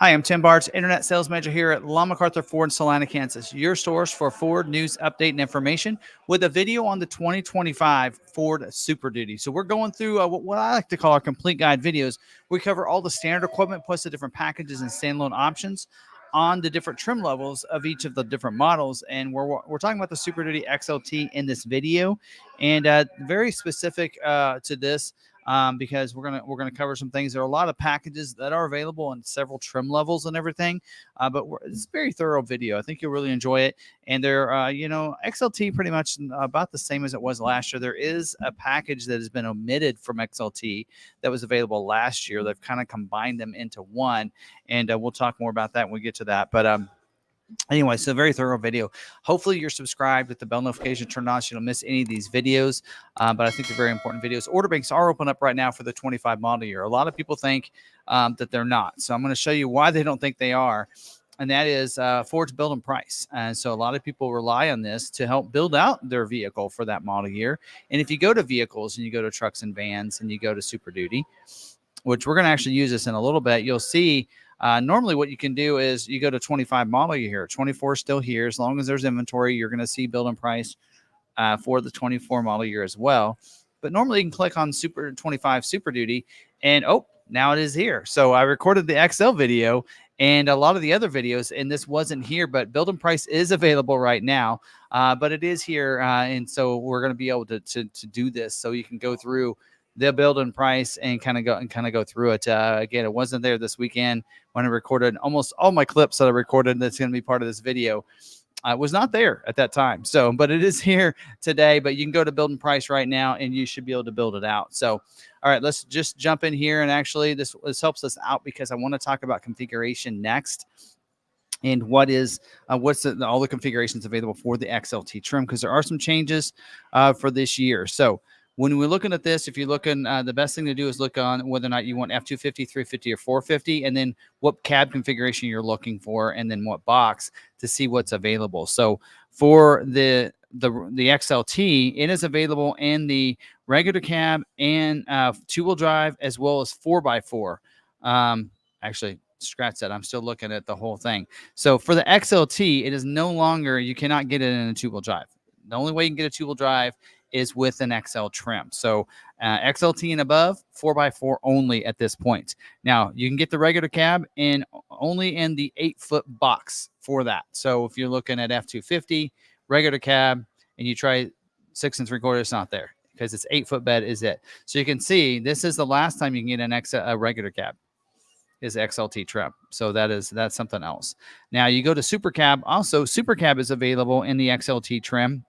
Hi, I'm Tim Bartz, Internet Sales Manager here at McArthur Ford in Salina, Kansas, your source for Ford news, update, and information with a video on the 2025 Ford Super Duty. So we're going through what I like to call our complete guide videos. We cover all the standard equipment plus the different packages and standalone options on the different trim levels of each of the different models. And we're talking about the Super Duty XLT in this video, and very specific to this. Because we're gonna cover some things. There are a lot of packages that are available in several trim levels and everything, but it's a very thorough video. I think you'll really enjoy it. And they're XLT pretty much about the same as it was last year. There is a package that has been omitted from XLT that was available last year. They've kind of combined them into one, and we'll talk more about that when we get to that. But anyway, so very thorough video. Hopefully you're subscribed with the bell notification turned on so you don't miss any of these videos. But I think they're very important videos. Order banks are open up right now for the 25 model year. A lot of people think that they're not. So I'm going to show you why they don't think they are. And that is Ford's build and price. And so a lot of people rely on this to help build out their vehicle for that model year. And if you go to vehicles and you go to trucks and vans and you go to Super Duty, which we're going to actually use this in a little bit, you'll see normally what you can do is you go to 25 model year here. 24 is still here. As long as there's inventory, you're going to see build and price for the 24 model year as well. But normally you can click on Super 25 Super Duty and now it is here. So I recorded the XL video and a lot of the other videos, and this wasn't here, but build and price is available right now. But it is here. And so we're going to be able to do this. So you can go through the build and price and kind of go through it. Again, it wasn't there this weekend when I recorded almost all my clips that I recorded that's going to be part of this video. Was not there at that time. So, but it is here today, but you can go to build and price right now and you should be able to build it out. So, all right, let's just jump in here. And actually this helps us out because I want to talk about configuration next. And what's all the configurations available for the XLT trim, because there are some changes for this year. So when we're looking at this, if you're looking, the best thing to do is look on whether or not you want F250, 350, or 450, and then what cab configuration you're looking for, and then what box to see what's available. So for the XLT, it is available in the regular cab and two-wheel drive as well as 4x4. Actually, scratch that. I'm still looking at the whole thing. So for the XLT, it is no longer, you cannot get it in a two-wheel drive. The only way you can get a two-wheel drive is with an XL trim. So XLT and above, 4x4 only at this point. Now, you can get the regular cab in only in the 8-foot box for that. So if you're looking at F250, regular cab, and you try 6 3/4, it's not there because it's 8-foot bed is it. So you can see this is the last time you can get a regular cab is XLT trim. So that's something else. Now you go to Super Cab. Also, Super Cab is available in the XLT trim.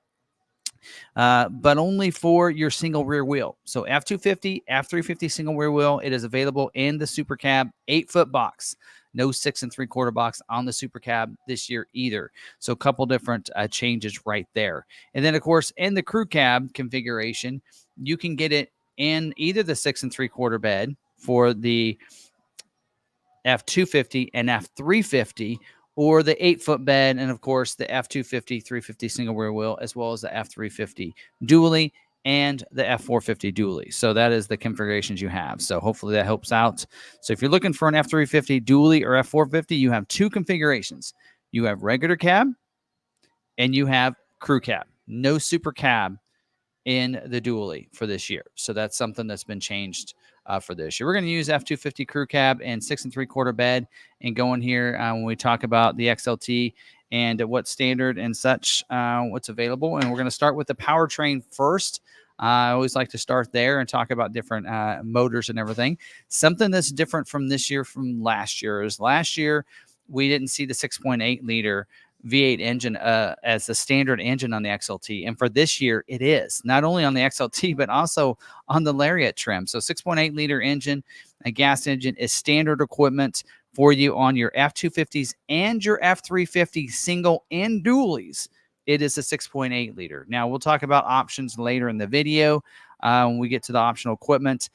But only for your single rear wheel. So F250, F350 single rear wheel, it is available in the Super Cab 8-foot box. No 6 3/4 box on the Super Cab this year either. So a couple different changes right there. And then, of course, in the Crew Cab configuration, you can get it in either the 6 3/4 bed for the F250 and F350, or the 8-foot bed, and of course the F250, 350 single rear wheel, as well as the F350 dually and the F450 dually. So that is the configurations you have. So hopefully that helps out. So if you're looking for an F350 dually or F450, you have two configurations. You have regular cab and you have crew cab. No super cab in the dually for this year. So that's something that's been changed for this year. We're going to use F250 crew cab and 6 3/4 bed and go in here when we talk about the XLT and what standard and such, what's available. And we're going to start with the powertrain first. I always like to start there and talk about different motors and everything. Something that's different from this year from last year is last year we didn't see the 6.8 liter V8 engine as the standard engine on the XLT. And for this year, it is not only on the XLT, but also on the Lariat trim. So 6.8 liter engine, a gas engine is standard equipment for you on your F250s and your F350 single and dualies. It is a 6.8 liter. Now we'll talk about options later in the video when we get to the optional equipment.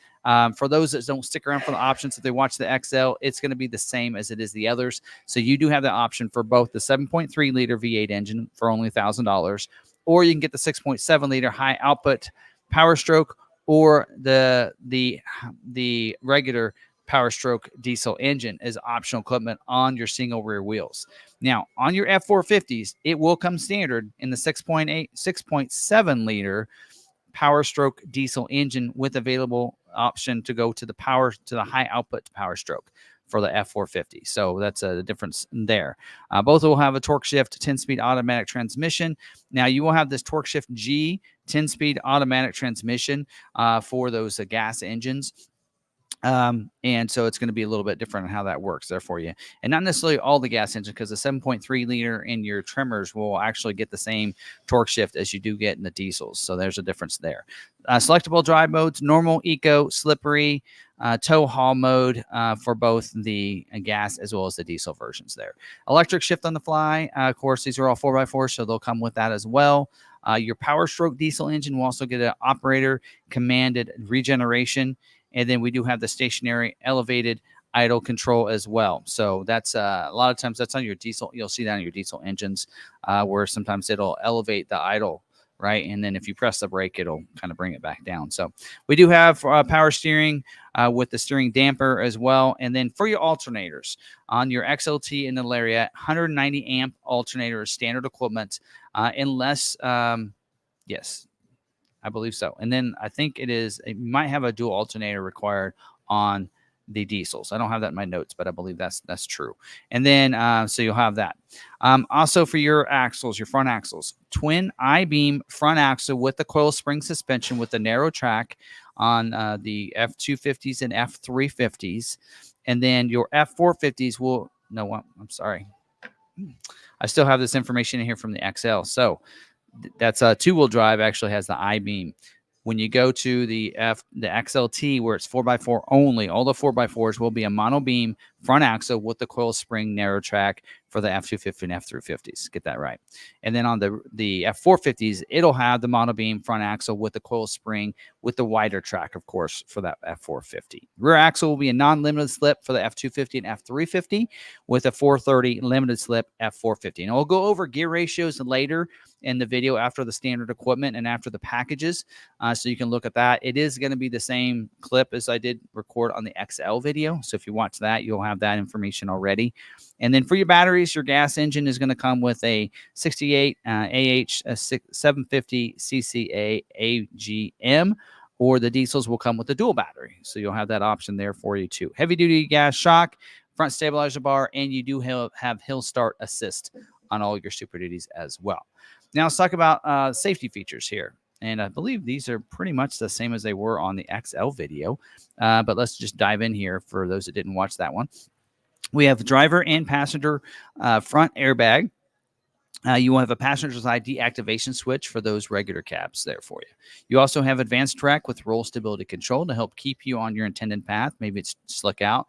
For those that don't stick around for the options, if they watch the XL, it's going to be the same as it is the others. So you do have the option for both the 7.3 liter V8 engine for only $1,000, or you can get the 6.7 liter high output Power Stroke, or the regular Power Stroke diesel engine as optional equipment on your single rear wheels. Now, on your F450s, it will come standard in the 6.8, 6.7 liter Power Stroke diesel engine with available option to go to the high output Power Stroke for the F450. So that's a difference there. Both will have a torque shift 10-speed automatic transmission. Now you will have this torque shift G 10-speed automatic transmission for those gas engines. And so it's going to be a little bit different on how that works there for you. And not necessarily all the gas engines, because the 7.3 liter in your Tremors will actually get the same torque shift as you do get in the diesels. So there's a difference there. Selectable drive modes: normal, eco, slippery, tow haul mode for both the gas as well as the diesel versions there. Electric shift on the fly. Of course, these are all 4x4, so they'll come with that as well. Your Power Stroke diesel engine will also get an operator commanded regeneration. And then we do have the stationary elevated idle control as well. So that's a lot of times that's on your diesel. You'll see that on your diesel engines where sometimes it'll elevate the idle, right? And then if you press the brake, it'll kind of bring it back down. So we do have power steering with the steering damper as well. And then for your alternators on your XLT and the Lariat, 190 amp alternator is standard equipment unless, yes, I believe so. And then I think it might have a dual alternator required on the diesels. I don't have that in my notes, but I believe that's true. And then, so you'll have that. Also for your axles, your front axles, twin I-beam front axle with the coil spring suspension with the narrow track on the F250s and F350s. And then your F450s will, no, I'm sorry. I still have this information in here from the XL. So that's a two-wheel drive, actually has the I-beam. When you go to the XLT, where it's 4x4 only, all the 4x4s will be a monobeam front axle with the coil spring narrow track for the F250 and F350s. Get that right. And then on the F450s, it'll have the monobeam front axle with the coil spring with the wider track, of course, for that F450. Rear axle will be a non-limited slip for the F250 and F350 with a 430 limited slip F450. And we'll go over gear ratios later in the video after the standard equipment and after the packages, so you can look at that. It is going to be the same clip as I did record on the XL video. So if you watch that, you'll have that information already. And then for your batteries, your gas engine is going to come with a 68 AH 750 CCA AGM, or the diesels will come with a dual battery. So you'll have that option there for you too. Heavy duty gas shock, front stabilizer bar, and you do have hill start assist on all your Super Duties as well. Now let's talk about safety features here. And I believe these are pretty much the same as they were on the XL video. But let's just dive in here for those that didn't watch that one. We have driver and passenger front airbag. You will have a passenger side deactivation switch for those regular cabs there for you. You also have advanced track with roll stability control to help keep you on your intended path. Maybe it's slick out,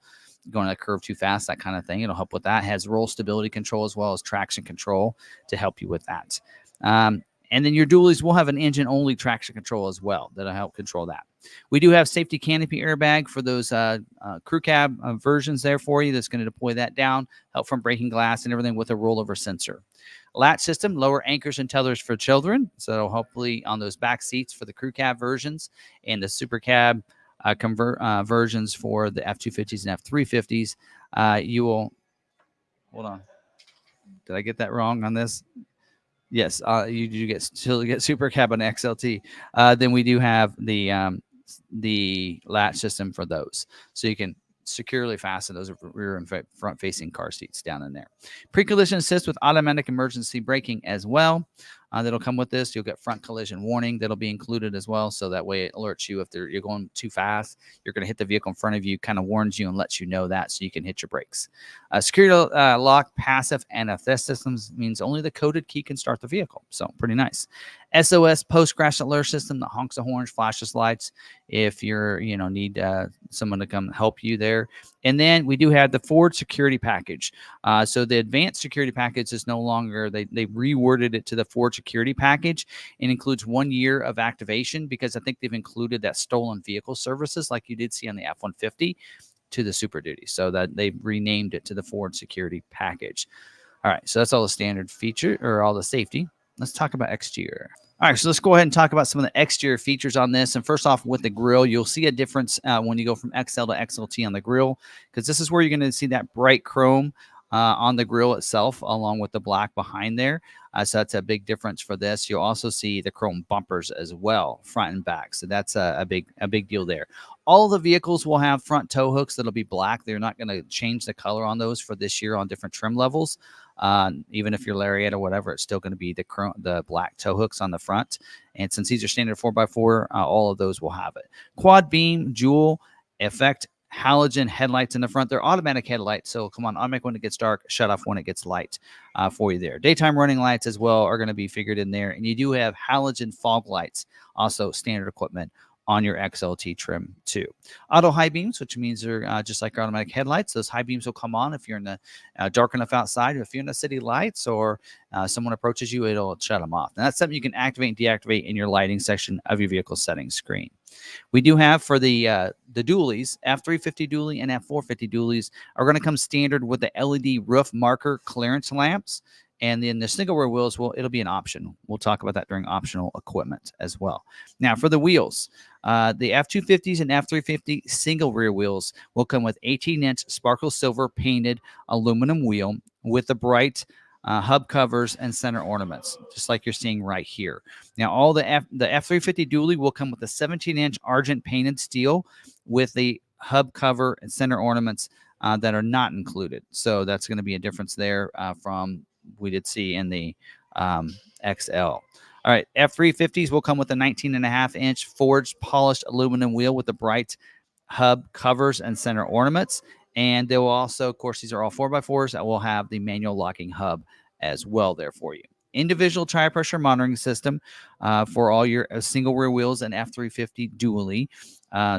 going on a curve too fast, that kind of thing. It'll help with that. It has roll stability control as well as traction control to help you with that. And then your dualies will have an engine-only traction control as well that'll help control that. We do have safety canopy airbag for those crew cab versions there for you. That's going to deploy that down, help from breaking glass and everything with a rollover sensor. Latch system, lower anchors and tethers for children. So hopefully on those back seats for the crew cab versions and the super cab versions for the F250s and F350s, you will, hold on. Did I get that wrong on this? Yes, you do still get super cab on XLT. Then we do have the latch system for those, so you can securely fasten those rear and front facing car seats down in there. Pre-collision assist with automatic emergency braking as well. That'll come with this. You'll get front collision warning that'll be included as well, so that way it alerts you if you're going too fast, you're going to hit the vehicle in front of you, kind of warns you and lets you know that, so you can hit your brakes. Security lock, passive, and theft systems means only the coded key can start the vehicle, so pretty nice. SOS post-crash alert system that honks the horns, flashes lights if you're need someone to come help you there. And then we do have the Ford security package. So the advanced security package is no longer, they reworded it to the Ford security package. It includes 1 year of activation, because I think they've included that stolen vehicle services like you did see on the F-150 to the Super Duty. So that they've renamed it to the Ford security package. All right, so that's all the standard feature or all the safety. Let's talk about XGR. All right, so let's go ahead and talk about some of the exterior features on this. And first off, with the grill, you'll see a difference when you go from XL to XLT on the grill, because this is where you're going to see that bright chrome on the grill itself, along with the black behind there. So that's a big difference for this. You'll also see the chrome bumpers as well, front and back. So that's a big deal there. All the vehicles will have front tow hooks that'll be black. They're not going to change the color on those for this year on different trim levels. Even if you're lariat or whatever, it's still going to be the black tow hooks on the front. And since these are standard 4x4, all of those will have it. Quad beam, dual effect, halogen headlights in the front. They're automatic headlights, so come on, automatic when it gets dark, shut off when it gets light for you there. Daytime running lights as well are going to be figured in there. And you do have halogen fog lights, also standard equipment on your XLT trim too. Auto high beams, which means they're just like automatic headlights. Those high beams will come on if you're in the dark enough outside. If you're in the city lights or someone approaches you, it'll shut them off. And that's something you can activate and deactivate in your lighting section of your vehicle settings screen. We do have for the dualies, F350 dually and F450 dualies are going to come standard with the LED roof marker clearance lamps. And then the single rear wheels, it'll be an option. We'll talk about that during optional equipment as well. Now, for the wheels, the F250s and F350 single rear wheels will come with 18-inch sparkle silver painted aluminum wheel with the bright hub covers and center ornaments, just like you're seeing right here. Now, all the F350 dually will come with a 17-inch argent painted steel with the hub cover and center ornaments that are not included. So that's going to be a difference there from we did see in the XL. All right, F350s will come with a 19.5-inch forged polished aluminum wheel with the bright hub covers and center ornaments. And they will also, of course, these are all 4x4s that will have the manual locking hub as well there for you. Individual tire pressure monitoring system for all your single rear wheels and F350 dually.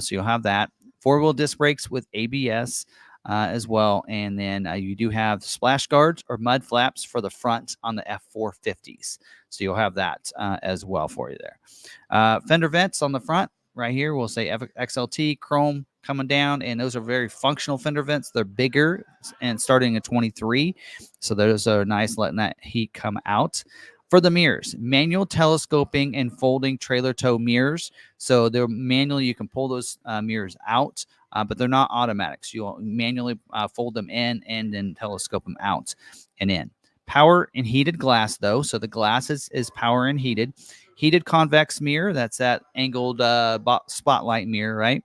So you'll have that. Four-wheel disc brakes with ABS as well. And then you do have splash guards or mud flaps for the front on the F450s. So you'll have that as well for you there. Fender vents on the front right here. We'll say XLT chrome coming down, and those are very functional fender vents. They're bigger and starting at 23. So those are nice, letting that heat come out. For the mirrors, manual telescoping and folding trailer tow mirrors. So they're manually, you can pull those mirrors out, but they're not automatic. So you'll manually fold them in and then telescope them out and in. Power and heated glass, though. So the glass is power and heated. Heated convex mirror, that's that angled spotlight mirror, right?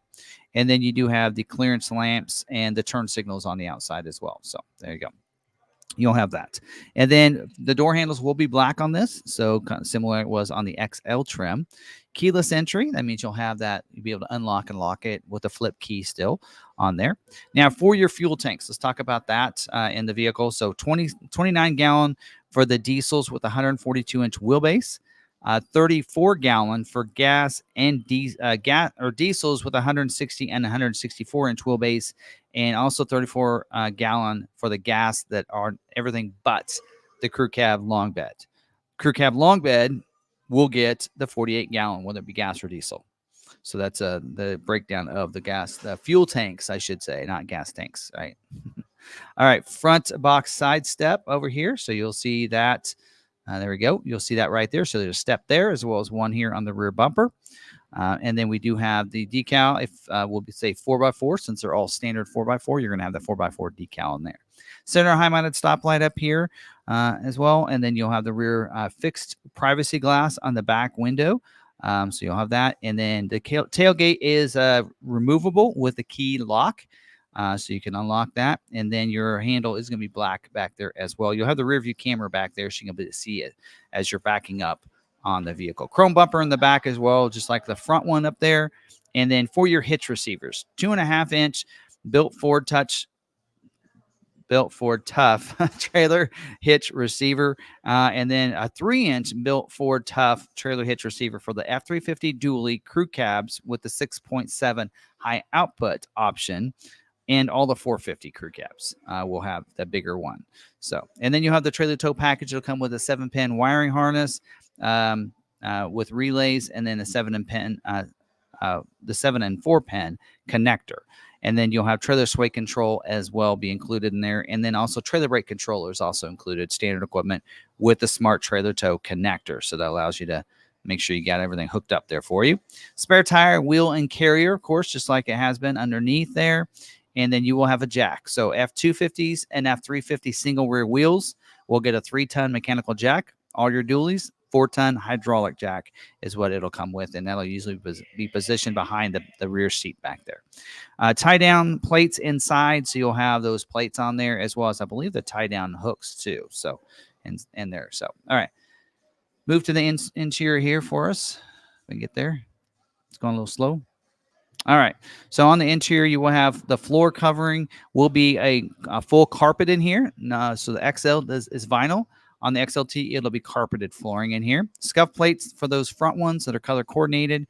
And then you do have the clearance lamps and the turn signals on the outside as well. So there you go. You'll have that. And then the door handles will be black on this. So kind of similar it was on the XL trim. Keyless entry. That means you'll have that. You'll be able to unlock and lock it with a flip key still on there. Now for your fuel tanks, let's talk about that in the vehicle. So 29 gallon for the diesels with 142-inch wheelbase. 34-gallon for gas and diesels with 160 and 164-inch wheelbase, and also 34-gallon for the gas that are everything but the crew cab long bed. Crew cab long bed will get the 48-gallon, whether it be gas or diesel. So that's the breakdown of the gas, the fuel tanks, I should say, not gas tanks, right? All right, front box side step over here. So you'll see that. There we go. You'll see that right there. So there's a step there as well as one here on the rear bumper. And then we do have the decal. If we'll say 4x4, since they're all standard 4x4, you're going to have the 4x4 decal in there. Center high-mounted stoplight up here as well. And then you'll have the rear fixed privacy glass on the back window. So you'll have that. And then the tailgate is removable with the key lock. So you can unlock that, and then your handle is going to be black back there as well. You'll have the rear view camera back there, so you can be able to see it as you're backing up on the vehicle. Chrome bumper in the back as well, just like the front one up there. And then for your hitch receivers, 2.5-inch built Ford Tough trailer hitch receiver, and then a 3-inch built Ford Tough trailer hitch receiver for the F350 dually crew cabs with the 6.7 high output option. And all the 450 crew cabs will have the bigger one. So, and then you have the trailer tow package. It'll come with a 7-pin wiring harness with relays, and then a 7 and 4-pin connector. And then you'll have trailer sway control as well be included in there. And then also trailer brake controller is also included, standard equipment with the smart trailer tow connector. So that allows you to make sure you got everything hooked up there for you. Spare tire, wheel, and carrier, of course, just like it has been underneath there. And then you will have a jack. So F250s and F350 single rear wheels will get a 3-ton mechanical jack. All your dualies, 4-ton hydraulic jack is what it'll come with, and that'll usually be positioned behind the rear seat back there. Tie down plates inside, so you'll have those plates on there, as well as I believe the tie down hooks too. So in there. So all right, move to the interior here for us. We can get there. It's going a little slow. All right. So on the interior, you will have the floor covering will be a full carpet in here. So the XL is vinyl. On the XLT, it'll be carpeted flooring in here. Scuff plates for those front ones that are color coordinated.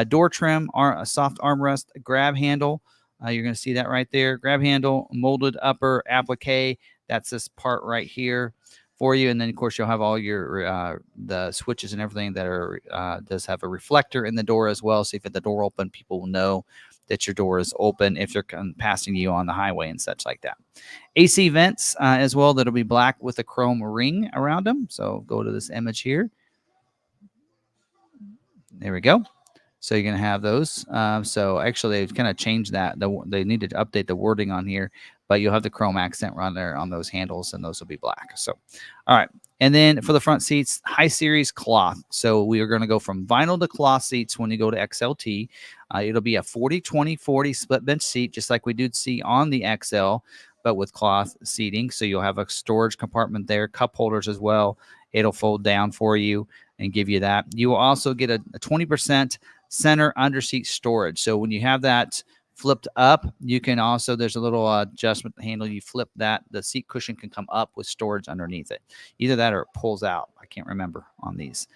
Door trim, a soft armrest, a grab handle. You're going to see that right there. Grab handle, molded upper applique. That's this part right here for you. And then, of course, you'll have all your the switches and everything that are does have a reflector in the door as well. So if the door open, people will know that your door is open if they're passing you on the highway and such like that. AC vents as well. That'll be black with a chrome ring around them. So go to this image here. There we go. So you're going to have those. So actually, they've kind of changed that. They needed to update the wording on here, but you'll have the chrome accent right there on those handles, and those will be black. So, all right. And then for the front seats, high series cloth. So we are going to go from vinyl to cloth seats when you go to XLT. It'll be a 40-20-40 split bench seat, just like we did see on the XL, but with cloth seating. So you'll have a storage compartment there, cup holders as well. It'll fold down for you and give you that. You will also get a 20% center underseat storage. So when you have that flipped up, you can also, there's a little adjustment handle. You flip that, the seat cushion can come up with storage underneath it. Either that or it pulls out. I can't remember on these.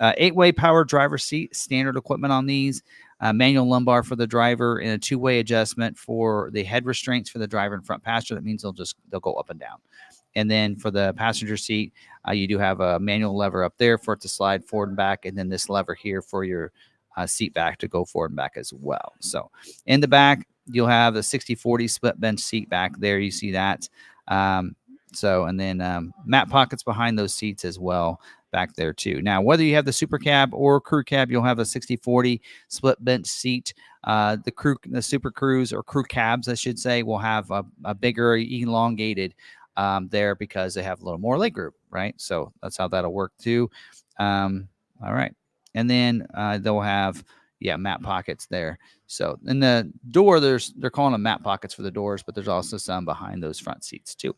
8-way power driver seat, standard equipment on these. Manual lumbar for the driver, and a 2-way adjustment for the head restraints for the driver and front passenger. That means they'll go up and down. And then for the passenger seat, you do have a manual lever up there for it to slide forward and back, and then this lever here for your seat back to go forward and back as well. So in the back, you'll have a 60-40 split bench seat back there. You see that. And then mat pockets behind those seats as well back there too. Now, whether you have the super cab or crew cab, you'll have a 60-40 split bench seat. The super crews, or crew cabs, I should say, will have a bigger elongated there because they have a little more leg room, right? So that's how that'll work too. All right. And then they'll have, mat pockets there. So in the door, they're calling them mat pockets for the doors, but there's also some behind those front seats too.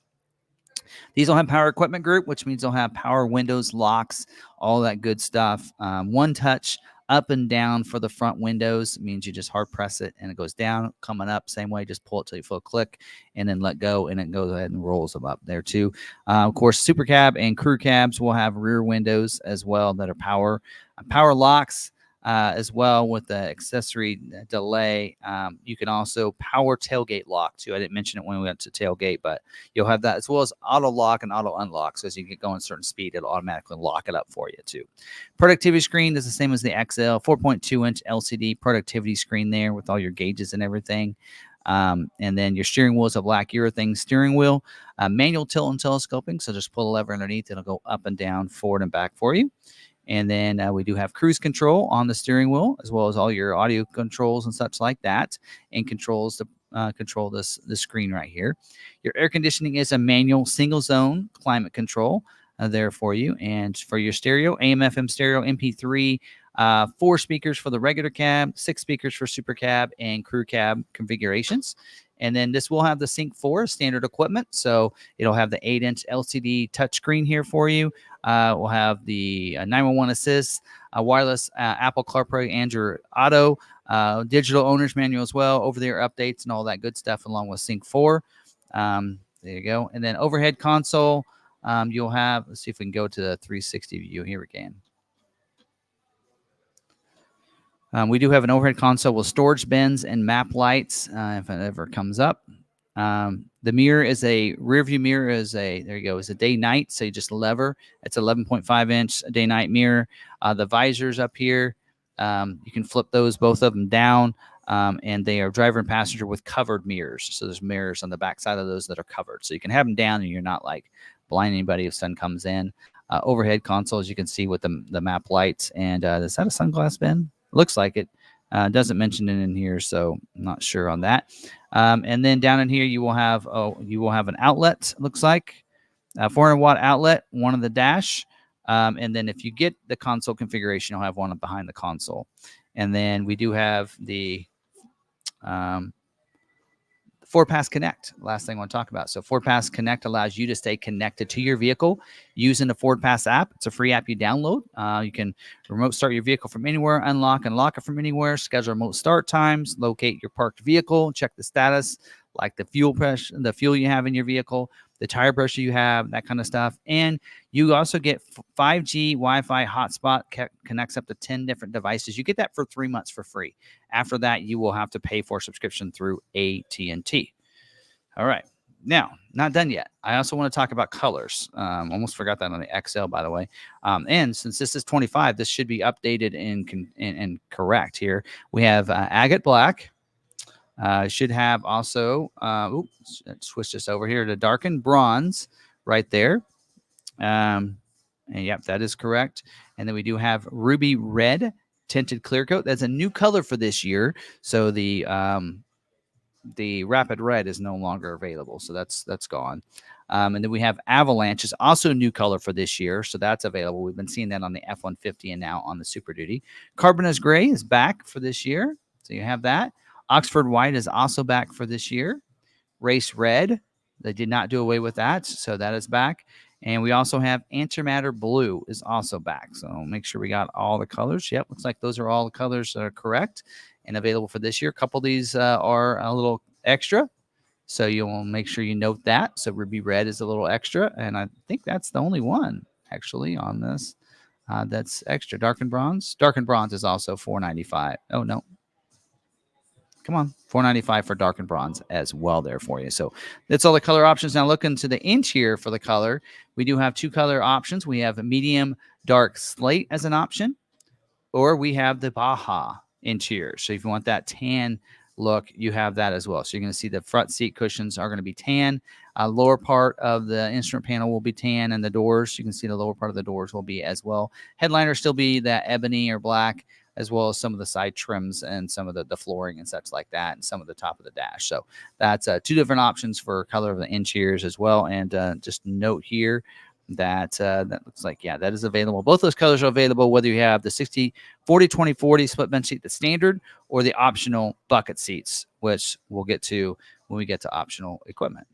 These will have power equipment group, which means they'll have power windows, locks, all that good stuff. One touch up and down for the front windows. It means you just hard press it and it goes down, coming up same way. Just pull it till you feel a click and then let go, and it goes ahead and rolls them up there too. Of course, super cab and crew cabs will have rear windows as well that are power locks. As well with the accessory delay. You can also power tailgate lock too. I didn't mention it when we went to tailgate, but you'll have that as well as auto lock and auto unlock. So as you get going a certain speed, it'll automatically lock it up for you too. Productivity screen is the same as the XL, 4.2-inch LCD productivity screen there with all your gauges and everything. And then your steering wheel is a black urethane steering wheel, manual tilt and telescoping. So just pull a lever underneath. It'll go up and down, forward and back for you. And then we do have cruise control on the steering wheel, as well as all your audio controls and such like that, and controls to control the screen right here. Your air conditioning is a manual single zone climate control there for you. And for your stereo, AM, FM stereo, MP3, 4 speakers for the regular cab, 6 speakers for super cab and crew cab configurations. And then this will have the Sync 4 standard equipment. So it'll have the 8-inch LCD touchscreen here for you. We'll have the 911 assist, wireless Apple CarPlay, Android Auto, digital owner's manual as well, over-the-air updates and all that good stuff along with Sync 4. There you go. And then overhead console, you'll have, let's see if we can go to the 360 view. Here we can. We do have an overhead console with storage bins and map lights if it ever comes up. The mirror is a rear view mirror there you go, is a day-night. So you just lever. It's 11.5-inch day-night mirror. The visors up here, you can flip those, both of them down. And they are driver and passenger with covered mirrors. So there's mirrors on the back side of those that are covered. So you can have them down and you're not like blind anybody if sun comes in. overhead console, as you can see with the map lights. And is that a sunglass bin? Looks like it. Doesn't mention it in here, so I'm not sure on that. And then down in here, you will have an outlet. Looks like a 400-watt outlet, one on the dash. And then if you get the console configuration, you'll have one behind the console. And then we do have the 4Pass Connect, last thing I want to talk about. So 4Pass Connect allows you to stay connected to your vehicle using the FordPass app. It's a free app you download. You can remote start your vehicle from anywhere, unlock and lock it from anywhere, schedule remote start times, locate your parked vehicle, check the status, like the fuel pressure, the fuel you have in your vehicle, the tire pressure you have, that kind of stuff. And you also get 5G Wi-Fi hotspot, connects up to 10 different devices. You get that for 3 months for free. After that, you will have to pay for a subscription through AT&T. All right. Now, not done yet. I also want to talk about colors. Almost forgot that on the XL, by the way. And since this is 25, this should be updated and correct here. We have agate black. Should have also, oops, let's switch this over here to darkened bronze right there. And yep, that is correct. And then we do have ruby red tinted clear coat. That's a new color for this year. So the rapid red is no longer available. So that's gone. And then we have avalanche is also a new color for this year. So that's available. We've been seeing that on the F-150 and now on the Super Duty. Carbonous gray is back for this year. So you have that. Oxford white is also back for this year. Race red, they did not do away with that, so that is back. And we also have antimatter blue is also back. So make sure we got all the colors. Yep, looks like those are all the colors that are correct and available for this year. A couple of these are a little extra, so you'll make sure you note that. So ruby red is a little extra, and I think that's the only one actually on this that's extra. Darkened bronze. Darkened bronze is also $495. Oh no. Come on, $495 for darkened bronze as well there for you. So that's all the color options. Now looking to the interior for the color, we do have two color options. We have a medium dark slate as an option, or we have the Baja interior. So if you want that tan look, you have that as well. So you're going to see the front seat cushions are going to be tan. Lower part of the instrument panel will be tan, and the doors, you can see the lower part of the doors will be as well. Headliner still be that ebony or black, as well as some of the side trims and some of the flooring and such like that, and some of the top of the dash. So that's two different options for color of the interiors as well. And just note here that that looks like, yeah, that is available. Both those colors are available, whether you have the 60/40/20/40 split bench seat, the standard, or the optional bucket seats, which we'll get to when we get to optional equipment.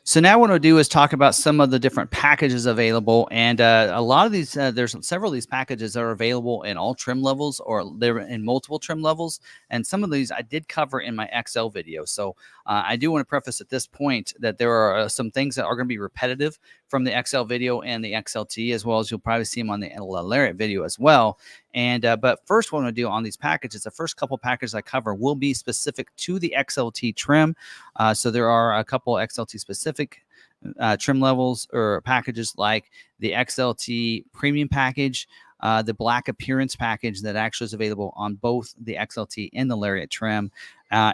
So now what I'll do is talk about some of the different packages available. And a lot of these, there's several of these packages that are available in all trim levels, or they're in multiple trim levels. And some of these I did cover in my XL video. So I do want to preface at this point that there are some things that are going to be repetitive from the XL video and the XLT, as well as you'll probably see them on the Lariat video as well. And but first, what I'm going to do on these packages, the first couple packages I cover will be specific to the XLT trim. So there are a couple XLT specific trim levels or packages, like the XLT Premium Package, the Black Appearance Package that actually is available on both the XLT and the Lariat trim.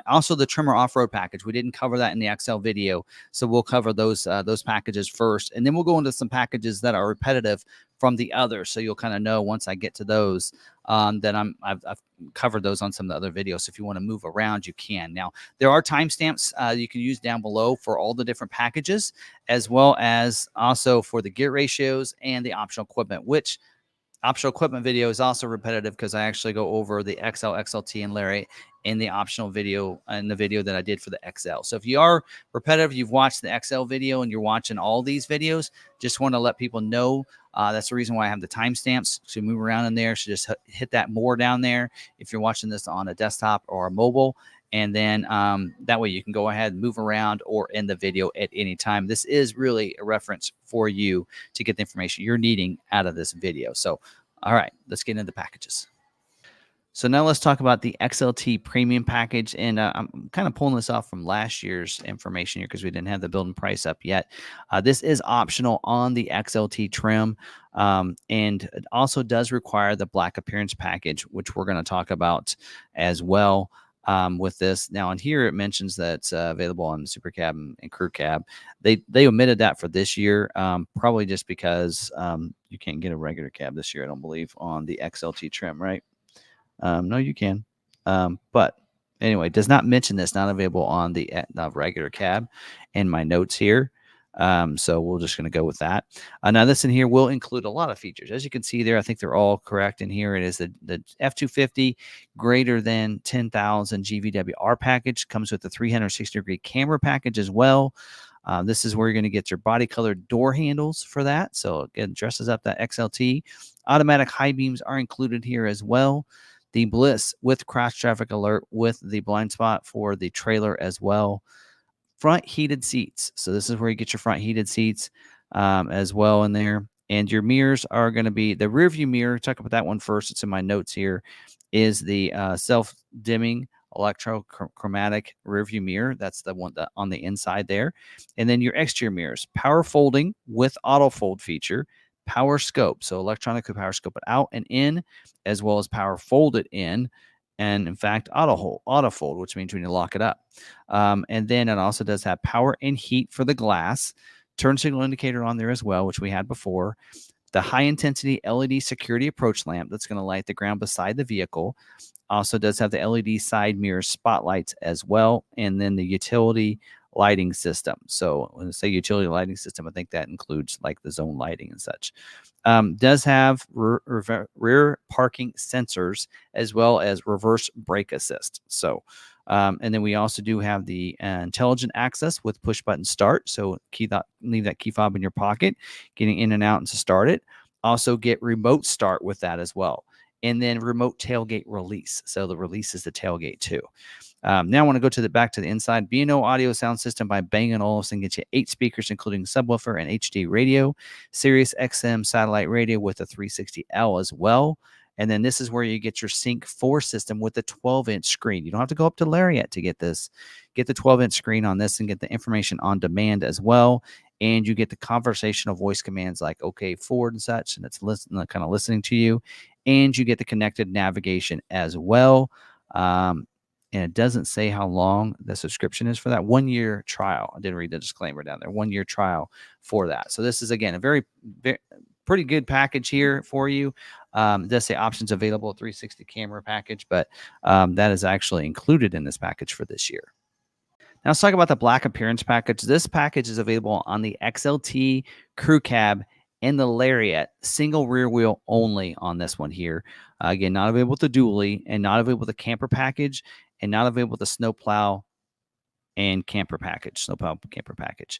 Also the Tremor Off-Road Package. We didn't cover that in the XL video, so we'll cover those packages first, and then we'll go into some packages that are repetitive from the others. So you'll kind of know once I get to those that I've covered those on some of the other videos. So if you want to move around, you can. Now there are timestamps you can use down below for all the different packages, as well as also for the gear ratios and the optional equipment, which optional equipment video is also repetitive because I actually go over the XL, XLT, and Lariat in the optional video, in the video that I did for the XL. So if you are repetitive, you've watched the XL video and you're watching all these videos, just want to let people know that's the reason why I have the timestamps to move around in there. So just hit that more down there if you're watching this on a desktop or a mobile. And then that way you can go ahead and move around or end the video at any time. This is really a reference for you to get the information you're needing out of this video. So, all right, let's get into the packages. So now let's talk about the XLT Premium Package. And I'm kind of pulling this off from last year's information here because we didn't have the build and price up yet. This is optional on the XLT trim, and it also does require the Black Appearance Package, which we're going to talk about as well. with this. Now on here, it mentions that it's available on Super Cab and Crew Cab. They omitted that for this year, probably just because you can't get a regular cab this year, I don't believe, on the XLT trim, right? No, you can. But anyway, does not mention this, not available on the regular cab in my notes here. So we're just going to go with that. Now this in here will include a lot of features. As you can see there, I think they're all correct in here. It is the F250 greater than 10,000 GVWR package. Comes with the 360-degree camera package as well. This is where you're going to get your body colored door handles for that. So it dresses up that XLT. Automatic high beams are included here as well. The Bliss with crash traffic alert with the blind spot for the trailer as well. Front heated seats. So this is where you get your front heated seats as well in there. And your mirrors are going to be the rear view mirror. Talk about that one first. It's in my notes here. Is the self-dimming electrochromatic rear view mirror. That's the one that on the inside there. And then your exterior mirrors, power folding with auto fold feature, power scope. So electronically power scope it out and in, as well as power fold it in. And in fact, auto fold, which means when you lock it up. And then it also does have power and heat for the glass, turn signal indicator on there as well, which we had before. The high intensity LED security approach lamp that's going to light the ground beside the vehicle. Also does have the LED side mirror spotlights as well. And then the utility lighting system. So when I say utility lighting system, I think that includes like the zone lighting and such. Does have rear parking sensors as well as reverse brake assist. So, and then we also do have the intelligent access with push button start. So leave that key fob in your pocket, getting in and out and to start it. Also get remote start with that as well. And then remote tailgate release. So the release is the tailgate too. Now I want to go back to the inside. B&O audio sound system by Bang & Olufsen gets you 8 speakers, including subwoofer and HD radio, Sirius XM satellite radio with a 360L as well. And then this is where you get your Sync 4 system with the 12-inch screen. You don't have to go up to Lariat to get this. Get the 12-inch screen on this and get the information on demand as well. And you get the conversational voice commands like OK Ford and such, and it's kind of listening to you. And you get the connected navigation as well. And it doesn't say how long the subscription is for that 1-year trial. I did read the disclaimer down there, 1-year trial for that. So this is, again, a very pretty good package here for you. It does say options available, 360 camera package, but that is actually included in this package for this year. Now let's talk about the black appearance package. This package is available on the XLT Crew Cab and the Lariat, single rear wheel only on this one here. Again, not available with the dually and not available with the camper package and not available with the snowplow and camper package, snowplow camper package.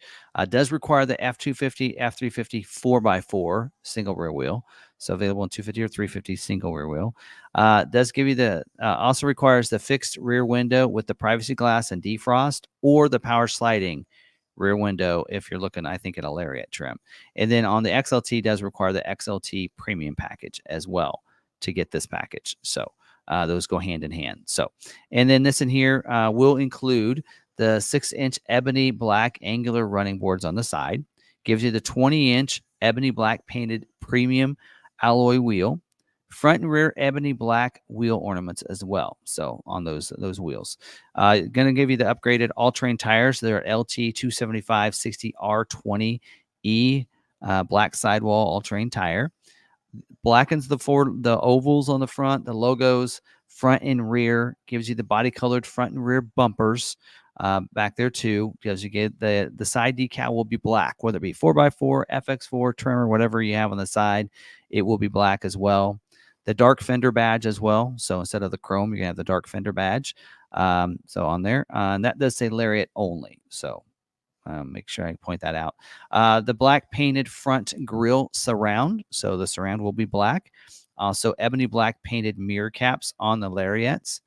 Does require the F250, F350 4x4 single rear wheel. So available in 250 or 350 single rear wheel. Does give you also requires the fixed rear window with the privacy glass and defrost, or the power sliding rear window if you're looking, I think, at a Lariat trim. And then on the XLT does require the XLT Premium Package as well to get this package. So those go hand in hand. So, and then this in here will include the 6-inch ebony black angular running boards on the side. Gives you the 20-inch ebony black painted premium alloy wheel. Front and rear ebony black wheel ornaments as well. So on those wheels. Going to give you the upgraded all-terrain tires. They're LT 275 60 R20E black sidewall all-terrain tire. Blackens the ovals on the front, the logos, front and rear. Gives you the body-colored front and rear bumpers back there too, because you get the side decal will be black, whether it be 4x4, FX4, Tremor, whatever you have on the side, it will be black as well. The dark fender badge as well. So instead of the chrome, you're going to have the dark fender badge. So on there, and that does say Lariat only. So make sure I point that out. The black painted front grille surround. So the surround will be black. Also ebony black painted mirror caps on the Lariats,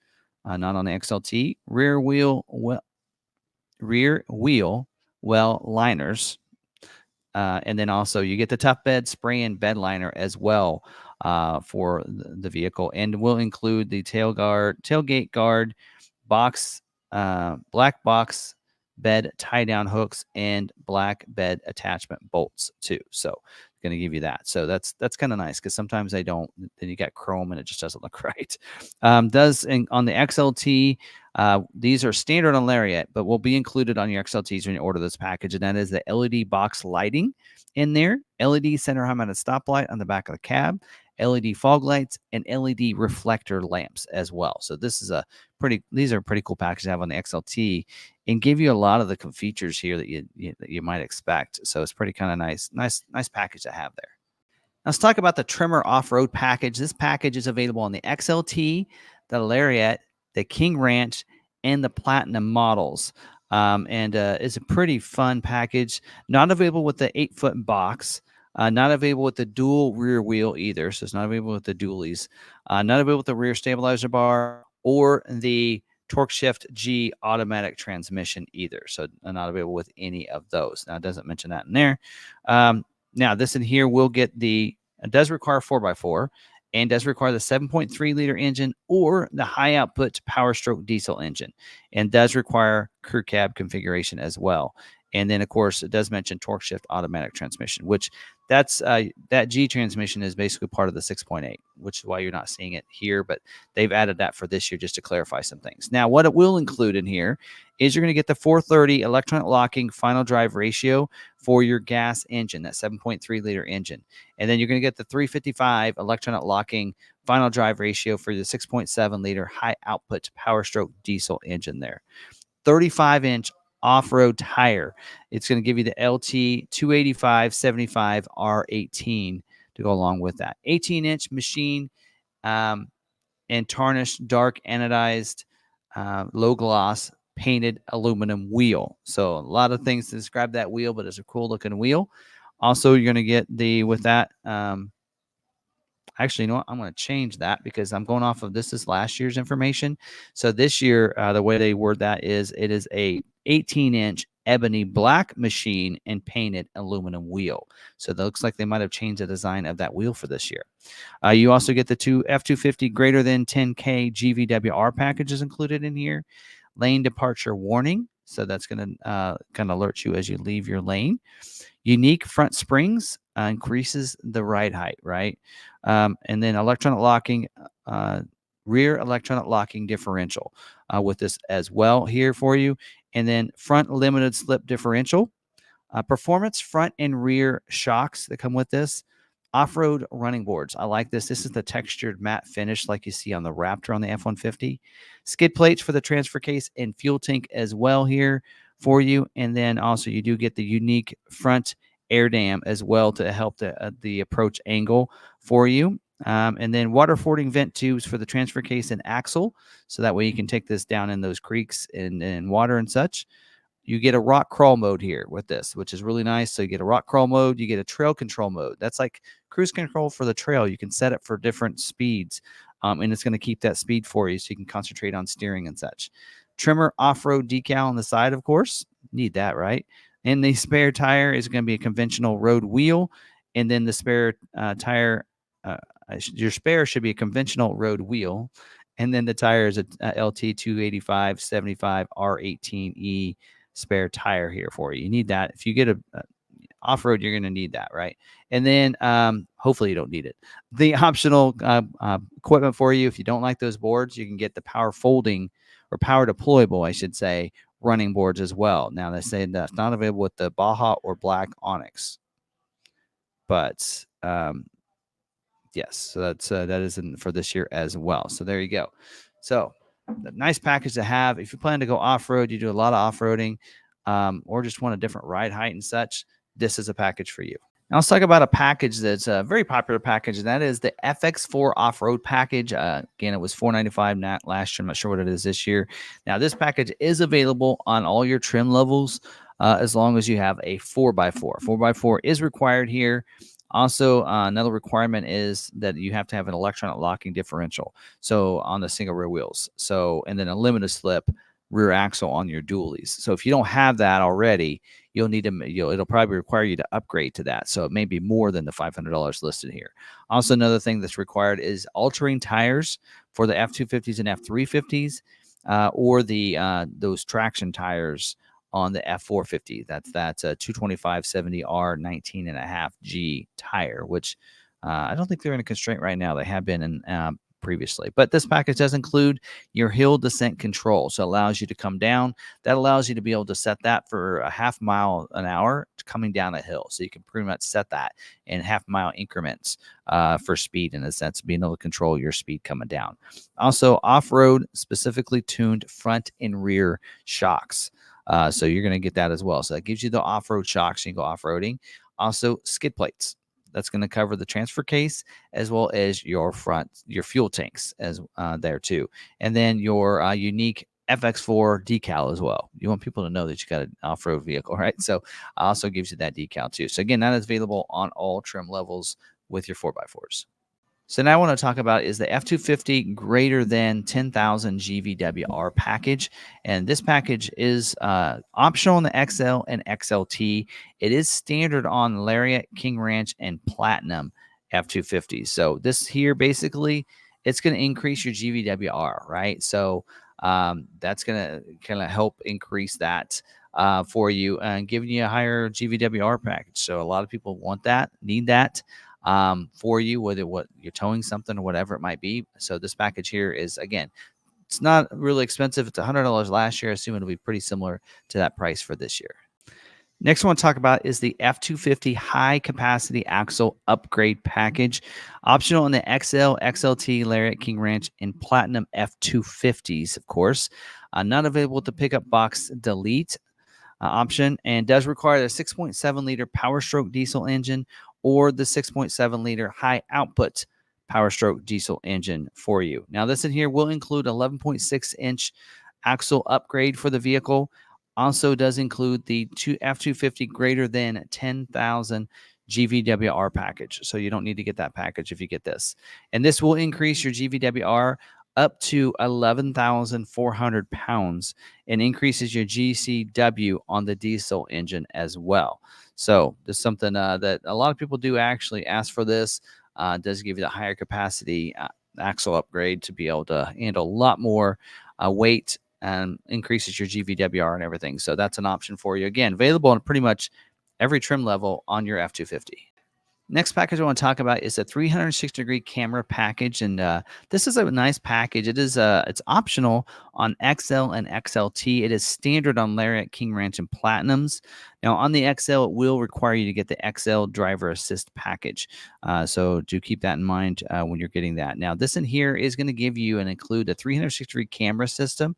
not on the XLT. Rear wheel well liners. And then also you get the tough bed spray and bed liner as well for the vehicle, and will include the tailgate guard box, black box bed tie down hooks and black bed attachment bolts too. So going to give you that. So that's kind of nice, because sometimes they don't. Then you got chrome and it just doesn't look right. On the XLT, these are standard on Lariat, but will be included on your XLTs when you order this package, and that is the LED box lighting in there, LED center high mounted stoplight on the back of the cab, LED fog lights, and LED reflector lamps as well. So these are pretty cool packages to have on the XLT, and give you a lot of the features here that you might expect. So it's pretty kind of nice package to have there. Now let's talk about the Tremor Off-Road Package. This package is available on the XLT, the Lariat, the King Ranch, and the Platinum models. And it's a pretty fun package. Not available with the 8-foot box. Not available with the dual rear wheel either. So it's not available with the dualies. Not available with the rear stabilizer bar or the Torque Shift G automatic transmission either. So not available with any of those. Now, it doesn't mention that in there. Now, this in here will get it does require 4x4 and does require the 7.3 liter engine or the high output power stroke diesel engine, and does require crew cab configuration as well. And then, of course, it does mention Torque Shift automatic transmission, which that G transmission is basically part of the 6.8, which is why you're not seeing it here, but they've added that for this year just to clarify some things. Now, what it will include in here is you're going to get the 430 electronic locking final drive ratio for your gas engine, that 7.3 liter engine. And then you're going to get the 355 electronic locking final drive ratio for the 6.7 liter high output power stroke diesel engine there. 35-inch off-road tire. It's going to give you the LT 285/75 R18 to go along with that. 18-inch machine and tarnished dark anodized low gloss painted aluminum wheel. So a lot of things to describe that wheel, but it's a cool looking wheel. Also, you're going to get with that. Actually, you know what? I'm going to change that because I'm going off of this is last year's information. So this year, the way they word that is it is a 18-inch ebony black machine and painted aluminum wheel. So it looks like they might have changed the design of that wheel for this year. You also get the two F250 greater than 10K GVWR packages included in here. Lane departure warning. So that's going to kind of alert you as you leave your lane. Unique front springs increases the ride height, right? And then electronic locking, rear electronic locking differential with this as well here for you. And then front limited slip differential, performance front and rear shocks that come with this. Off-road running boards. I like this. This is the textured matte finish like you see on the Raptor on the F-150. Skid plates for the transfer case and fuel tank as well here for you. And then also you do get the unique front air dam as well to help the approach angle for you. And then water fording vent tubes for the transfer case and axle. So that way you can take this down in those creeks and water and such. You get a rock crawl mode here with this, which is really nice. So you get a rock crawl mode, you get a trail control mode. That's like cruise control for the trail. You can set it for different speeds, and it's going to keep that speed for you so you can concentrate on steering and such. Tremor off-road decal on the side, of course. Need that, right? And the spare tire is going to be a conventional road wheel, and then the spare tire, your spare should be a conventional road wheel, and then the tire is a LT 285/75 R18E spare tire here for you. You need that. If you get a off-road, you're going to need that, right? And then hopefully you don't need it. The optional equipment for you, if you don't like those boards, you can get the power folding or power deployable, I should say, running boards as well. Now they say that's not available with the Baja or Black Onyx, but yes, so that is for this year as well. So there you go. So a nice package to have. If you plan to go off-road, you do a lot of off-roading, or just want a different ride height and such, this is a package for you. Now let's talk about a package that's a very popular package, and that is the FX4 Off-Road Package. Again, it was $495 last year. I'm not sure what it is this year. Now this package is available on all your trim levels as long as you have a 4x4. 4x4 is required here. Also, another requirement is that you have to have an electronic locking differential. So on the single rear wheels. So, and then a limited slip rear axle on your dualies. So if you don't have that already, you'll need to, it'll probably require you to upgrade to that. So it may be more than the $500 listed here. Also, another thing that's required is all-terrain tires for the F250s and F350s, or the those traction tires on the F450. That's a 225/70R 19.5 G tire, which I don't think they're in a constraint right now. They have been in previously. But this package does include your hill descent control. So it allows you to come down. That allows you to be able to set that for a half mile an hour coming down a hill. So you can pretty much set that in half mile increments for speed, in a sense, being able to control your speed coming down. Also, off-road specifically tuned front and rear shocks. So you're going to get that as well. So that gives you the off-road shocks. You can go off-roading. Also, skid plates. That's going to cover the transfer case as well as your fuel tanks as there too. And then your unique FX4 decal as well. You want people to know that you got an off-road vehicle, right? So also gives you that decal too. So again, that is available on all trim levels with your 4x4s. So now I want to talk about is the F250 greater than 10,000 GVWR package. And this package is optional on the XL and XLT. It is standard on Lariat, King Ranch, and Platinum F250s. So this here, basically, it's going to increase your GVWR, right? So that's going to kind of help increase that for you and giving you a higher GVWR package. So a lot of people want that, need that for you, whether what you're towing something or whatever it might be. So this package here is, again, it's not really expensive. It's $100 last year. I assume it'll be pretty similar to that price for this year. Next, I want to talk about is the F250 high capacity axle upgrade package, optional in the XL, XLT, Lariat, King Ranch, and Platinum F250s, of course. Not available with the pickup box delete option, and does require the 6.7 liter Power Stroke diesel engine or the 6.7 liter high output Power Stroke diesel engine for you. Now, this in here will include 11.6 inch axle upgrade for the vehicle. Also does include the F250 greater than 10,000 GVWR package. So you don't need to get that package if you get this. And this will increase your GVWR up to 11,400 pounds and increases your GCW on the diesel engine as well. So this is something that a lot of people do actually ask for. This does give you the higher capacity axle upgrade to be able to handle a lot more weight and increases your GVWR and everything. So that's an option for you. Again, available on pretty much every trim level on your F250. Next package I want to talk about is a 360-degree camera package, and this is a nice package. It is it's optional on XL and XLT. It is standard on Lariat, King Ranch, and Platinums. Now on the XL, it will require you to get the XL driver assist package, so do keep that in mind when you're getting that. Now this in here is going to give you and include a 360-degree camera system,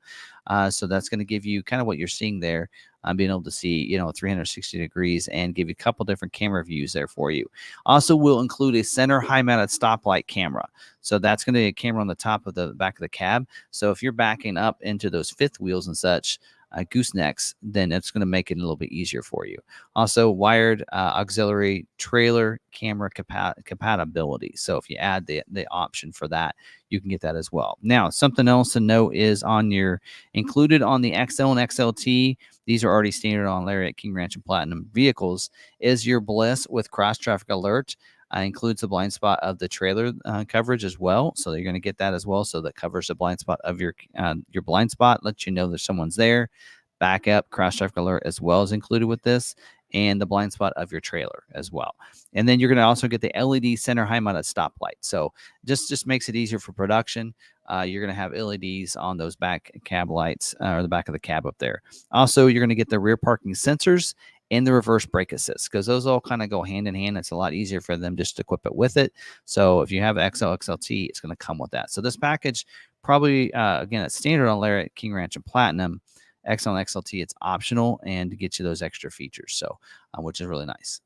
so that's going to give you kind of what you're seeing there. Being able to see, 360 degrees and give you a couple different camera views there for you. Also will include a center high-mounted stoplight camera. So that's going to be a camera on the top of the back of the cab. So if you're backing up into those fifth wheels and such, goosenecks, then it's going to make it a little bit easier for you. Also, wired auxiliary trailer camera compatibility. So if you add the option for that, you can get that as well. Now, something else to note is included on the XL and XLT, these are already standard on Lariat, King Ranch, and Platinum vehicles, is your Bliss with cross traffic alert. Includes the blind spot of the trailer coverage as well. So you're going to get that as well. So that covers the blind spot of your blind spot, lets you know that someone's there. Backup, cross traffic alert as well is included with this, and the blind spot of your trailer as well. And then you're going to also get the LED center high mounted stoplight. So just makes it easier for production. You're going to have LEDs on those back cab lights or the back of the cab up there. Also, you're going to get the rear parking sensors and the reverse brake assist, because those all kind of go hand in hand. It's a lot easier for them just to equip it with it. So if you have XL, XLT, it's going to come with that. So this package probably, again, it's standard on Lariat, King Ranch, and Platinum. XL and XLT, it's optional and to get you those extra features, so which is really nice.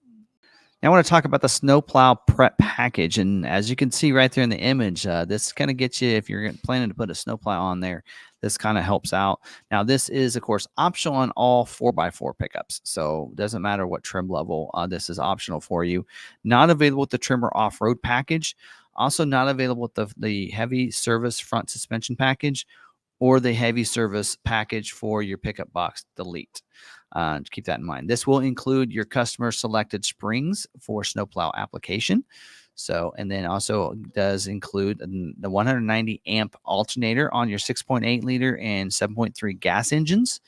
Now I want to talk about the snowplow prep package, and as you can see right there in the image, this kind of gets you, if you're planning to put a snowplow on there, this kind of helps out. Now this is, of course, optional on all 4x4 pickups, so it doesn't matter what trim level, this is optional for you. Not available with the Tremor Off-Road Package, also not available with the heavy service front suspension package, or the heavy service package for your pickup box delete. Keep that in mind. This will include your customer selected springs for snowplow application. So, and then also does include the 190 amp alternator on your 6.8 liter and 7.3 gas engines.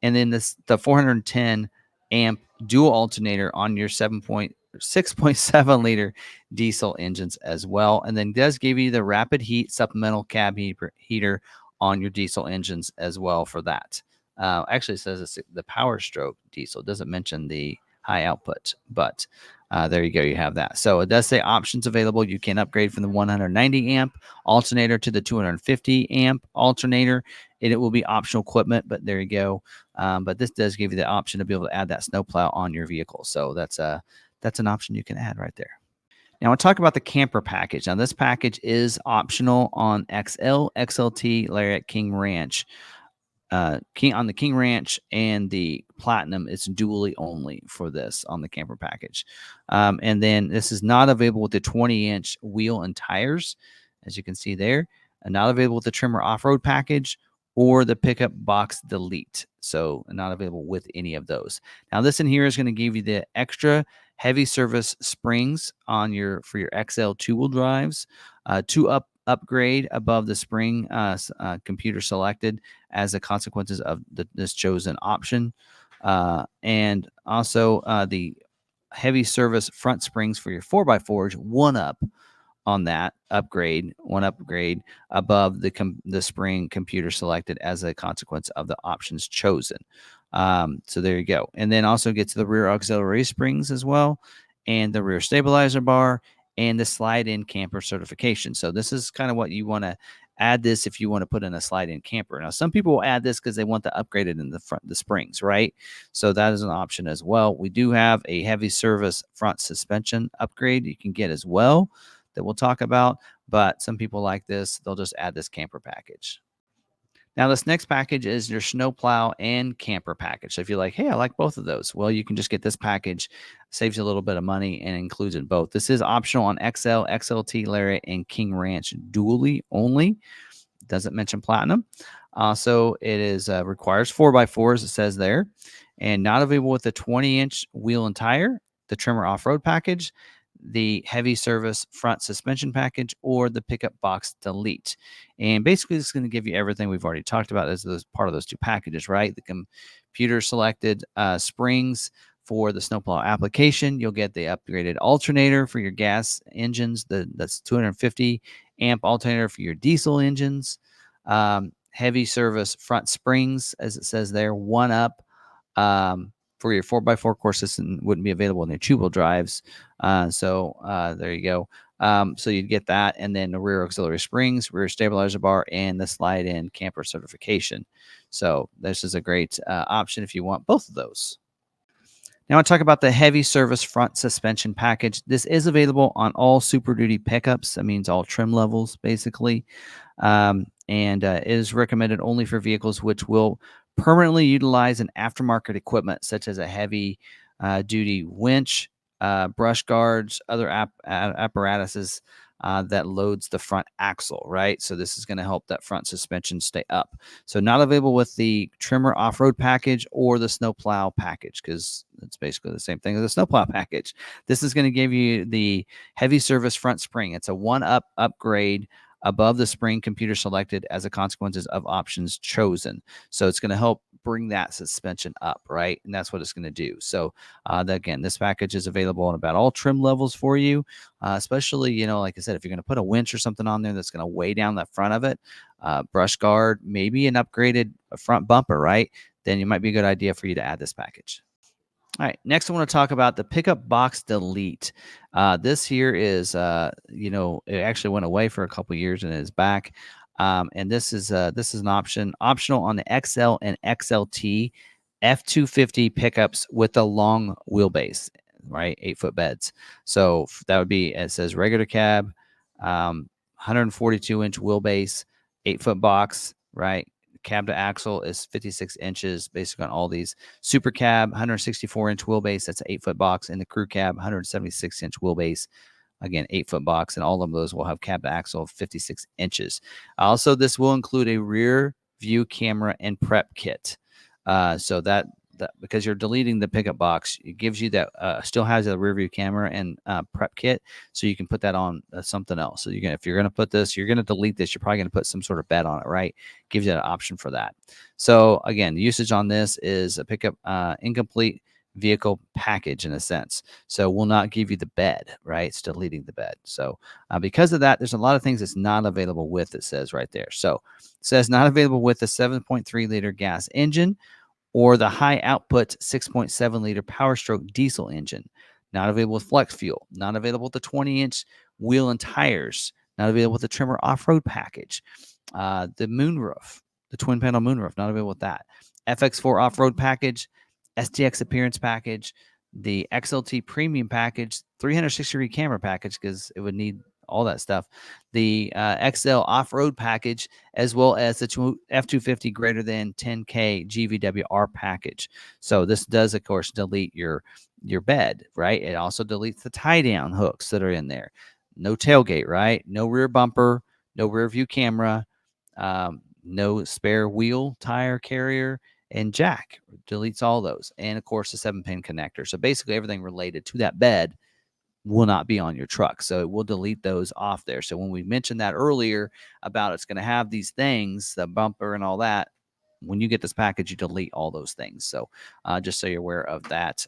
and then the 410 amp dual alternator on your 6.7 liter diesel engines as well. And then does give you the rapid heat supplemental cab heater on your diesel engines as well for that. Actually, it says it's the Power Stroke diesel. It doesn't mention the high output, but there you go. You have that. So it does say options available. You can upgrade from the 190 amp alternator to the 250 amp alternator, and it will be optional equipment, but there you go. But this does give you the option to be able to add that snowplow on your vehicle. So that's an option you can add right there. Now, I'll talk about the camper package. Now, this package is optional on XLT, Lariat, King Ranch. On the King Ranch and the Platinum, it's dually only for this on the camper package. And then this is not available with the 20-inch wheel and tires, as you can see there. And not available with the Tremor Off-Road Package or the Pickup Box Delete. So not available with any of those. Now, this in here is going to give you the extra heavy service springs on for your XL two-wheel drives, upgrade above the spring computer selected as the consequences of this chosen option, and also the heavy service front springs for your 4x4s, one up on that upgrade above the spring computer selected as a consequence of the options chosen. So there you go. And then also get to the rear auxiliary springs as well, and the rear stabilizer bar, and the slide-in camper certification. So this is kind of what you want to add this if you want to put in a slide-in camper. Now, some people will add this because they want to upgrade it in the springs, right? So that is an option as well. We do have a heavy service front suspension upgrade you can get as well that we'll talk about, but some people like this. They'll just add this camper package. Now, this next package is your snowplow and camper package. So if you're like, hey, I like both of those, well, you can just get this package. Saves you a little bit of money and includes in both. This is optional on XL, XLT, Lariat, and King Ranch dually only. Doesn't mention Platinum. So it is requires 4x4s, it says there, and not available with the 20-inch wheel and tire, the Tremor Off-Road Package, the heavy service front suspension package, or the Pickup Box Delete. And basically, this is going to give you everything we've already talked about as part of those two packages, right? The computer selected springs for the snowplow application. You'll get the upgraded alternator for your gas engines. That's 250 amp alternator for your diesel engines. Heavy service front springs, as it says there, one up. For your 4x4 core system wouldn't be available in your two-wheel drives. So there you go. So you'd get that, and then the rear auxiliary springs, rear stabilizer bar, and the slide-in camper certification. So this is a great option if you want both of those. Now I talk about the heavy service front suspension package. This is available on all Super Duty pickups. That means all trim levels, basically. And is recommended only for vehicles which will permanently utilize an aftermarket equipment such as a heavy duty winch, brush guards, other apparatuses that loads the front axle, right? So this is going to help that front suspension stay up. So not available with the Tremor Off-Road Package or the Snowplow Package, because it's basically the same thing as the Snowplow Package. This is going to give you the heavy service front spring. It's a one-up upgrade above the spring computer selected as a consequences of options chosen. So it's going to help bring that suspension up, right? And that's what it's going to do. So again, this package is available on about all trim levels for you, especially, like I said, if you're going to put a winch or something on there that's going to weigh down the front of it, brush guard, maybe an upgraded front bumper, right? Then it might be a good idea for you to add this package. All right, next I want to talk about the Pickup Box Delete. This here is, it actually went away for a couple years and is back. And this is an optional on the XL and XLT F250 pickups with a long wheelbase, right? 8-foot beds. So that would be, it says regular cab, 142-inch wheelbase, 8-foot box, right? Cab to axle is 56 inches, basically on all these. Super cab, 164-inch wheelbase, that's an 8-foot box, and the crew cab, 176-inch wheelbase, again, 8-foot box, and all of those will have cab to axle of 56 inches. Also, this will include a rear view camera and prep kit. So that that because you're deleting the pickup box, it gives you that still has a rear view camera and prep kit, so you can put that on something else. So if you're gonna put this, you're gonna delete this, you're probably gonna put some sort of bed on it, right? Gives you an option for that. So again, the usage on this is a pickup incomplete vehicle package in a sense. So will not give you the bed, right? It's deleting the bed. So because of that, there's a lot of things that's not available with, it says right there. So it says not available with the 7.3 liter gas engine or the high output 6.7 liter Power Stroke diesel engine. Not available with flex fuel. Not available with the 20-inch wheel and tires. Not available with the Tremor Off-Road Package. The moonroof, the twin panel moonroof, not available with that. FX4 Off-Road Package, STX Appearance Package, the XLT Premium Package, 360-degree camera package because it would need all that stuff. The XL Off-Road Package, as well as the F250 greater than 10K GVWR package. So this does, of course, delete your bed, right? It also deletes the tie-down hooks that are in there. No tailgate, right? No rear bumper, no rear view camera, no spare wheel, tire carrier, and jack. Deletes all those. And, of course, the 7-pin connector. So basically everything related to that bed will not be on your truck. So it will delete those off there. So when we mentioned that earlier about it's going to have these things, the bumper and all that, when you get this package, you delete all those things. So just so you're aware of that.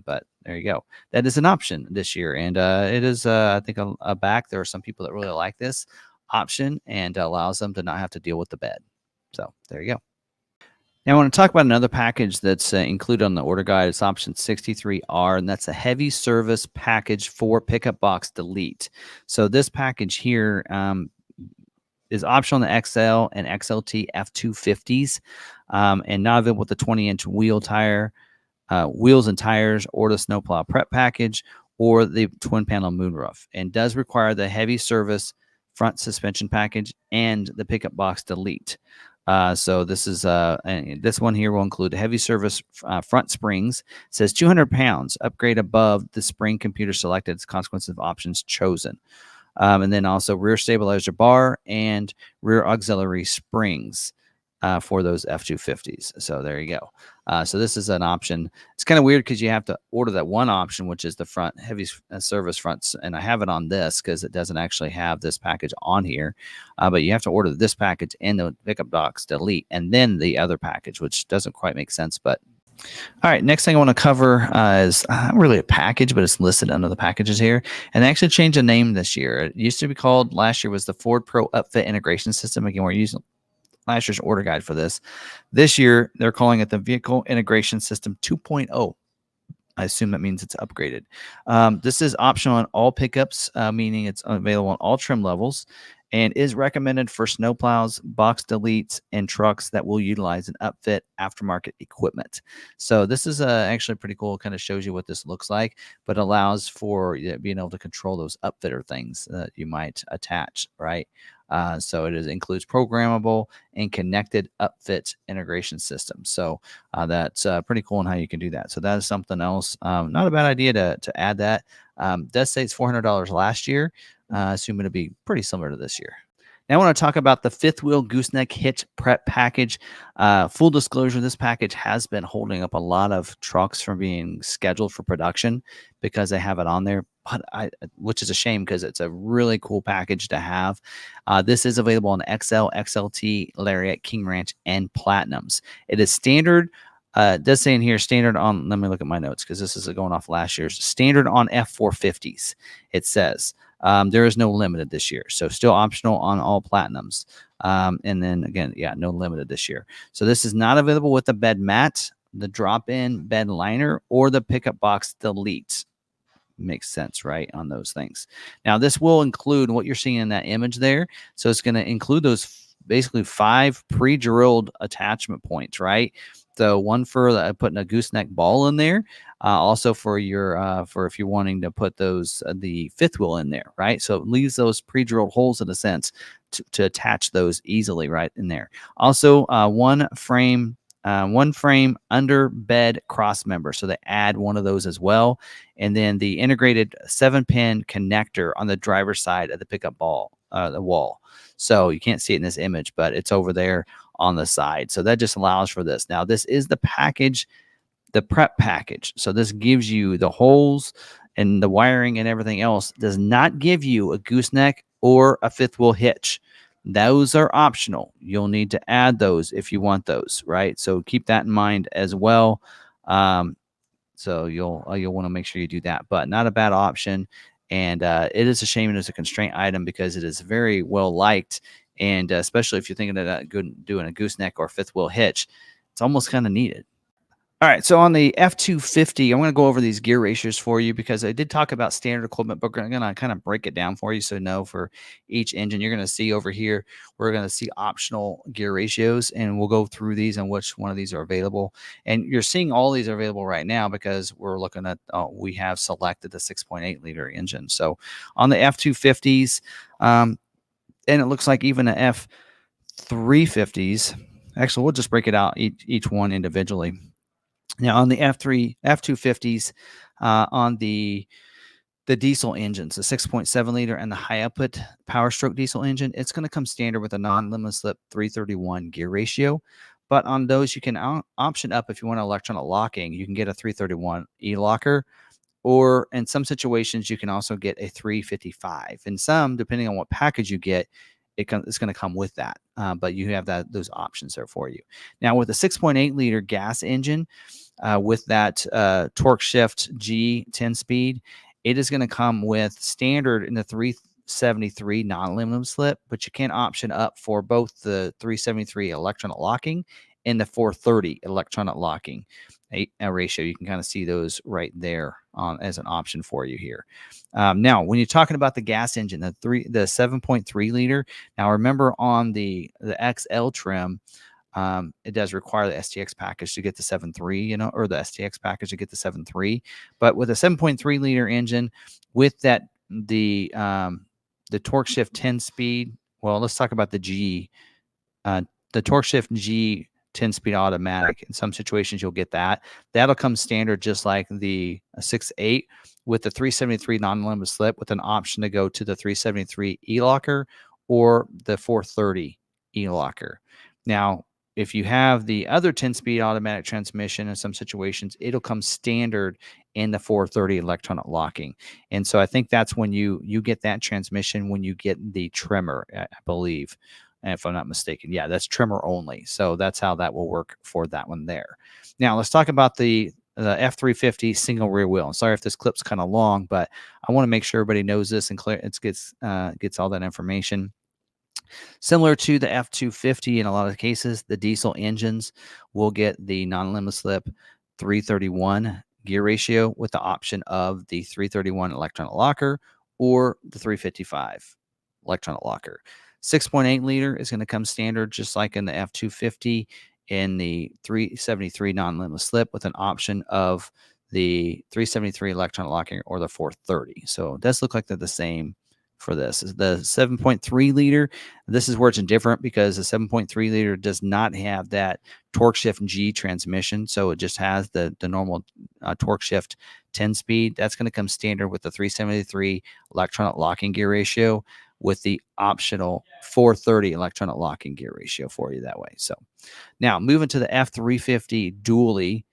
But there you go. That is an option this year. And it is, I think, a back. There are some people that really like this option and allows them to not have to deal with the bed. So there you go. Now, I want to talk about another package that's included on the order guide. It's option 63R, and that's a heavy service package for pickup box delete. So this package here is optional on the XL and XLT F250s and not available with the 20-inch wheels and tires or the snowplow prep package or the twin panel moonroof, and does require the heavy service front suspension package and the pickup box delete. So this is this one here will include the heavy service front springs. It says 200 pounds, upgrade above the spring computer selected as consequences of options chosen. And then also rear stabilizer bar and rear auxiliary springs for those F250s. So there you go. So this is an option. It's kind of weird because you have to order that one option, which is the front heavy service fronts. And I have it on this because it doesn't actually have this package on here. But you have to order this package and the pickup box delete and then the other package, which doesn't quite make sense. But all right, next thing I want to cover is not really a package, but it's listed under the packages here. And they actually changed the name this year. It used to be called, last year was the Ford Pro Upfit Integration System. Again, we're using last year's order guide for this. This year, they're calling it the Vehicle Integration System 2.0. I assume that means it's upgraded. This is optional on all pickups, meaning it's available on all trim levels, and is recommended for snowplows, box deletes, and trucks that will utilize an upfit aftermarket equipment. So this is actually pretty cool. It kind of shows you what this looks like, but allows for being able to control those upfitter things that you might attach, right? So it includes programmable and connected upfit integration systems. So that's pretty cool in how you can do that. So that is something else. Not a bad idea to add that. Does say it's $400 last year. Assuming it'll be pretty similar to this year. Now I want to talk about the fifth wheel gooseneck hitch prep package. Full disclosure, this package has been holding up a lot of trucks from being scheduled for production because they have it on there, which is a shame because it's a really cool package to have. This is available on XL, XLT, Lariat, King Ranch, and Platinums. It is standard. It does say in here standard on, let me look at my notes because this is going off last year's, standard on F450s. It says there is no limited this year. So still optional on all Platinums. And then again, yeah, no limited this year. So this is not available with the bed mat, the drop-in bed liner, or the pickup box delete. Makes sense, right, on those things. Now, this will include what you're seeing in that image there. So it's going to include those basically 5 pre-drilled attachment points, right? So one for putting a gooseneck ball in there, also for your for if you're wanting to put those the fifth wheel in there, right? So it leaves those pre-drilled holes in a sense to attach those easily right in there. Also, one frame under bed cross member, so they add one of those as well, and then the integrated 7-pin connector on the driver's side of the pickup the wall. So you can't see it in this image, but it's over there on the side. So that just allows for this. Now, this is the package the prep package. So this gives you the holes and the wiring and everything else. Does not give you a gooseneck or a fifth wheel hitch. Those are optional. You'll need to add those if you want those, right? So keep that in mind as well. So you'll want to make sure you do that, but not a bad option. And it is a shame it is a constraint item because it is very well liked, and especially if you're thinking of doing a gooseneck or fifth wheel hitch, it's almost kind of needed. All right, so on the F250, I'm going to go over these gear ratios for you because I did talk about standard equipment, but I'm going to kind of break it down for you so know for each engine. You're going to see over here, we're going to see optional gear ratios, and we'll go through these and which one of these are available. And you're seeing all these are available right now because we're looking at, we have selected the 6.8 liter engine. So on the F250s, and it looks like even the F350s, actually, we'll just break it out each one individually. Now on the F250s, on the diesel engines, the 6.7 liter and the high output power stroke diesel engine, it's going to come standard with a non-limit slip 331 gear ratio. But on those, you can option up if you want electronic locking. You can get a 331 e-locker, or in some situations, you can also get a 355. In some, depending on what package you get, it's going to come with that. But you have those options there for you. Now with the 6.8 liter gas engine, with that torque shift G 10 speed, it is going to come with standard in the 373 non-aluminum slip, but you can option up for both the 373 electronic locking and the 430 electronic locking a ratio. You can kind of see those right there as an option for you here. Now, when you're talking about the gas engine, the 7.3 liter. Now, remember on the XL trim, it does require the STX package to get the 7.3, or the STX package to get the 7.3. But with a 7.3 liter engine, with that the torque shift 10 speed. Well, let's talk about the G. The torque shift G 10 speed automatic. In some situations, you'll get that. That'll come standard just like the 6.8 with the 373 non-limit slip, with an option to go to the 373 e-locker or the 430 e-locker. Now, if you have the other 10-speed automatic transmission, in some situations, it'll come standard in the 430 electronic locking. And so I think that's when you get that transmission when you get the Tremor, I believe, if I'm not mistaken. Yeah, that's Tremor only. So that's how that will work for that one there. Now, let's talk about the F350 single rear wheel. I'm sorry if this clip's kind of long, but I want to make sure everybody knows this and gets all that information. Similar to the F250, in a lot of cases, the diesel engines will get the non-limit slip 331 gear ratio with the option of the 331 electronic locker or the 355 electronic locker. 6.8 liter is going to come standard just like in the F250 in the 373 non-limit slip with an option of the 373 electronic locking or the 430. So it does look like they're the same for this. The 7.3 liter, this is where it's different because the 7.3 liter does not have that torque shift G transmission. So it just has the normal torque shift 10 speed. That's going to come standard with the 373 electronic locking gear ratio with the optional 430 electronic locking gear ratio for you that way. So now moving to the F350 dually,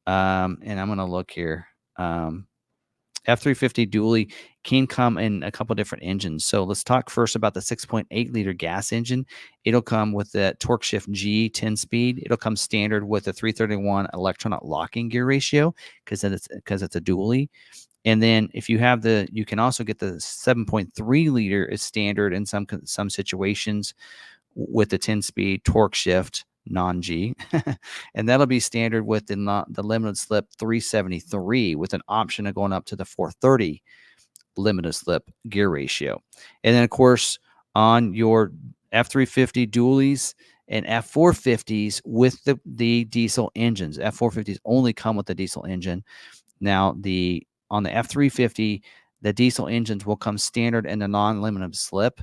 and I'm going to look here. F350 dually can come in a couple different engines. So let's talk first about the 6.8 liter gas engine. It'll come with the torque shift G 10 speed. It'll come standard with the 331 electronic locking gear ratio because it's a dually. And then if you have you can also get the 7.3 liter as standard in some situations with the 10 speed torque shift non-G, and that'll be standard with the limited slip 373 with an option of going up to the 430 limited slip gear ratio. And then of course on your F350 dualies and F450s with the diesel engines, F450s only come with the diesel engine. Now on the F350, the diesel engines will come standard in the non-limited slip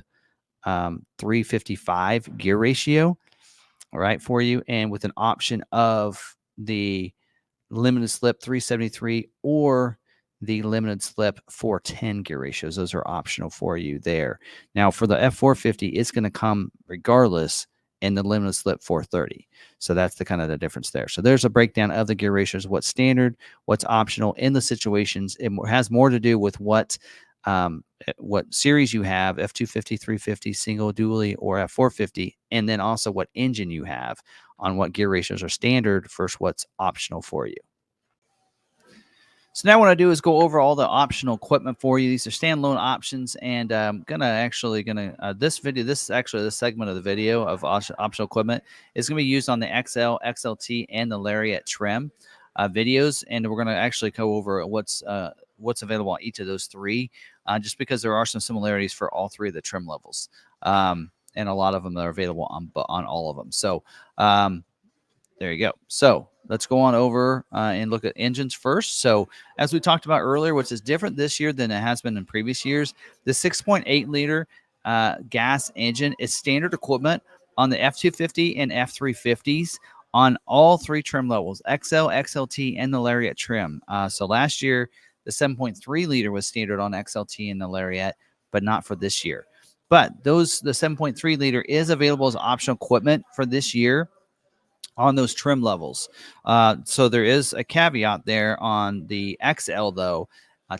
355 gear ratio, all right, for you, and with an option of the limited slip 373 or the limited slip 410 gear ratios. Those are optional for you there. Now for the F450, it's going to come regardless and the limited slip 430. So that's the kind of the difference there. So there's a breakdown of the gear ratios, what's standard, what's optional in the situations. It has more to do with what series you have, F250, 350, single, dually, or F450, and then also what engine you have on what gear ratios are standard versus what's optional for you. So now what I do is go over all the optional equipment for you. These are standalone options, and I'm this segment of the video of optional equipment is gonna be used on the XL, XLT, and the Lariat trim videos, and we're gonna actually go over what's available on each of those three, just because there are some similarities for all three of the trim levels, and a lot of them are available on all of them. So there you go. So let's go on over and look at engines first. So as we talked about earlier, which is different this year than it has been in previous years, the 6.8 liter gas engine is standard equipment on the F250 and F350s on all three trim levels, XL, XLT, and the Lariat trim. So last year, the 7.3 liter was standard on XLT and the Lariat, but not for this year. But the 7.3 liter is available as optional equipment for this year on those trim levels. So there is a caveat there on the XL, though.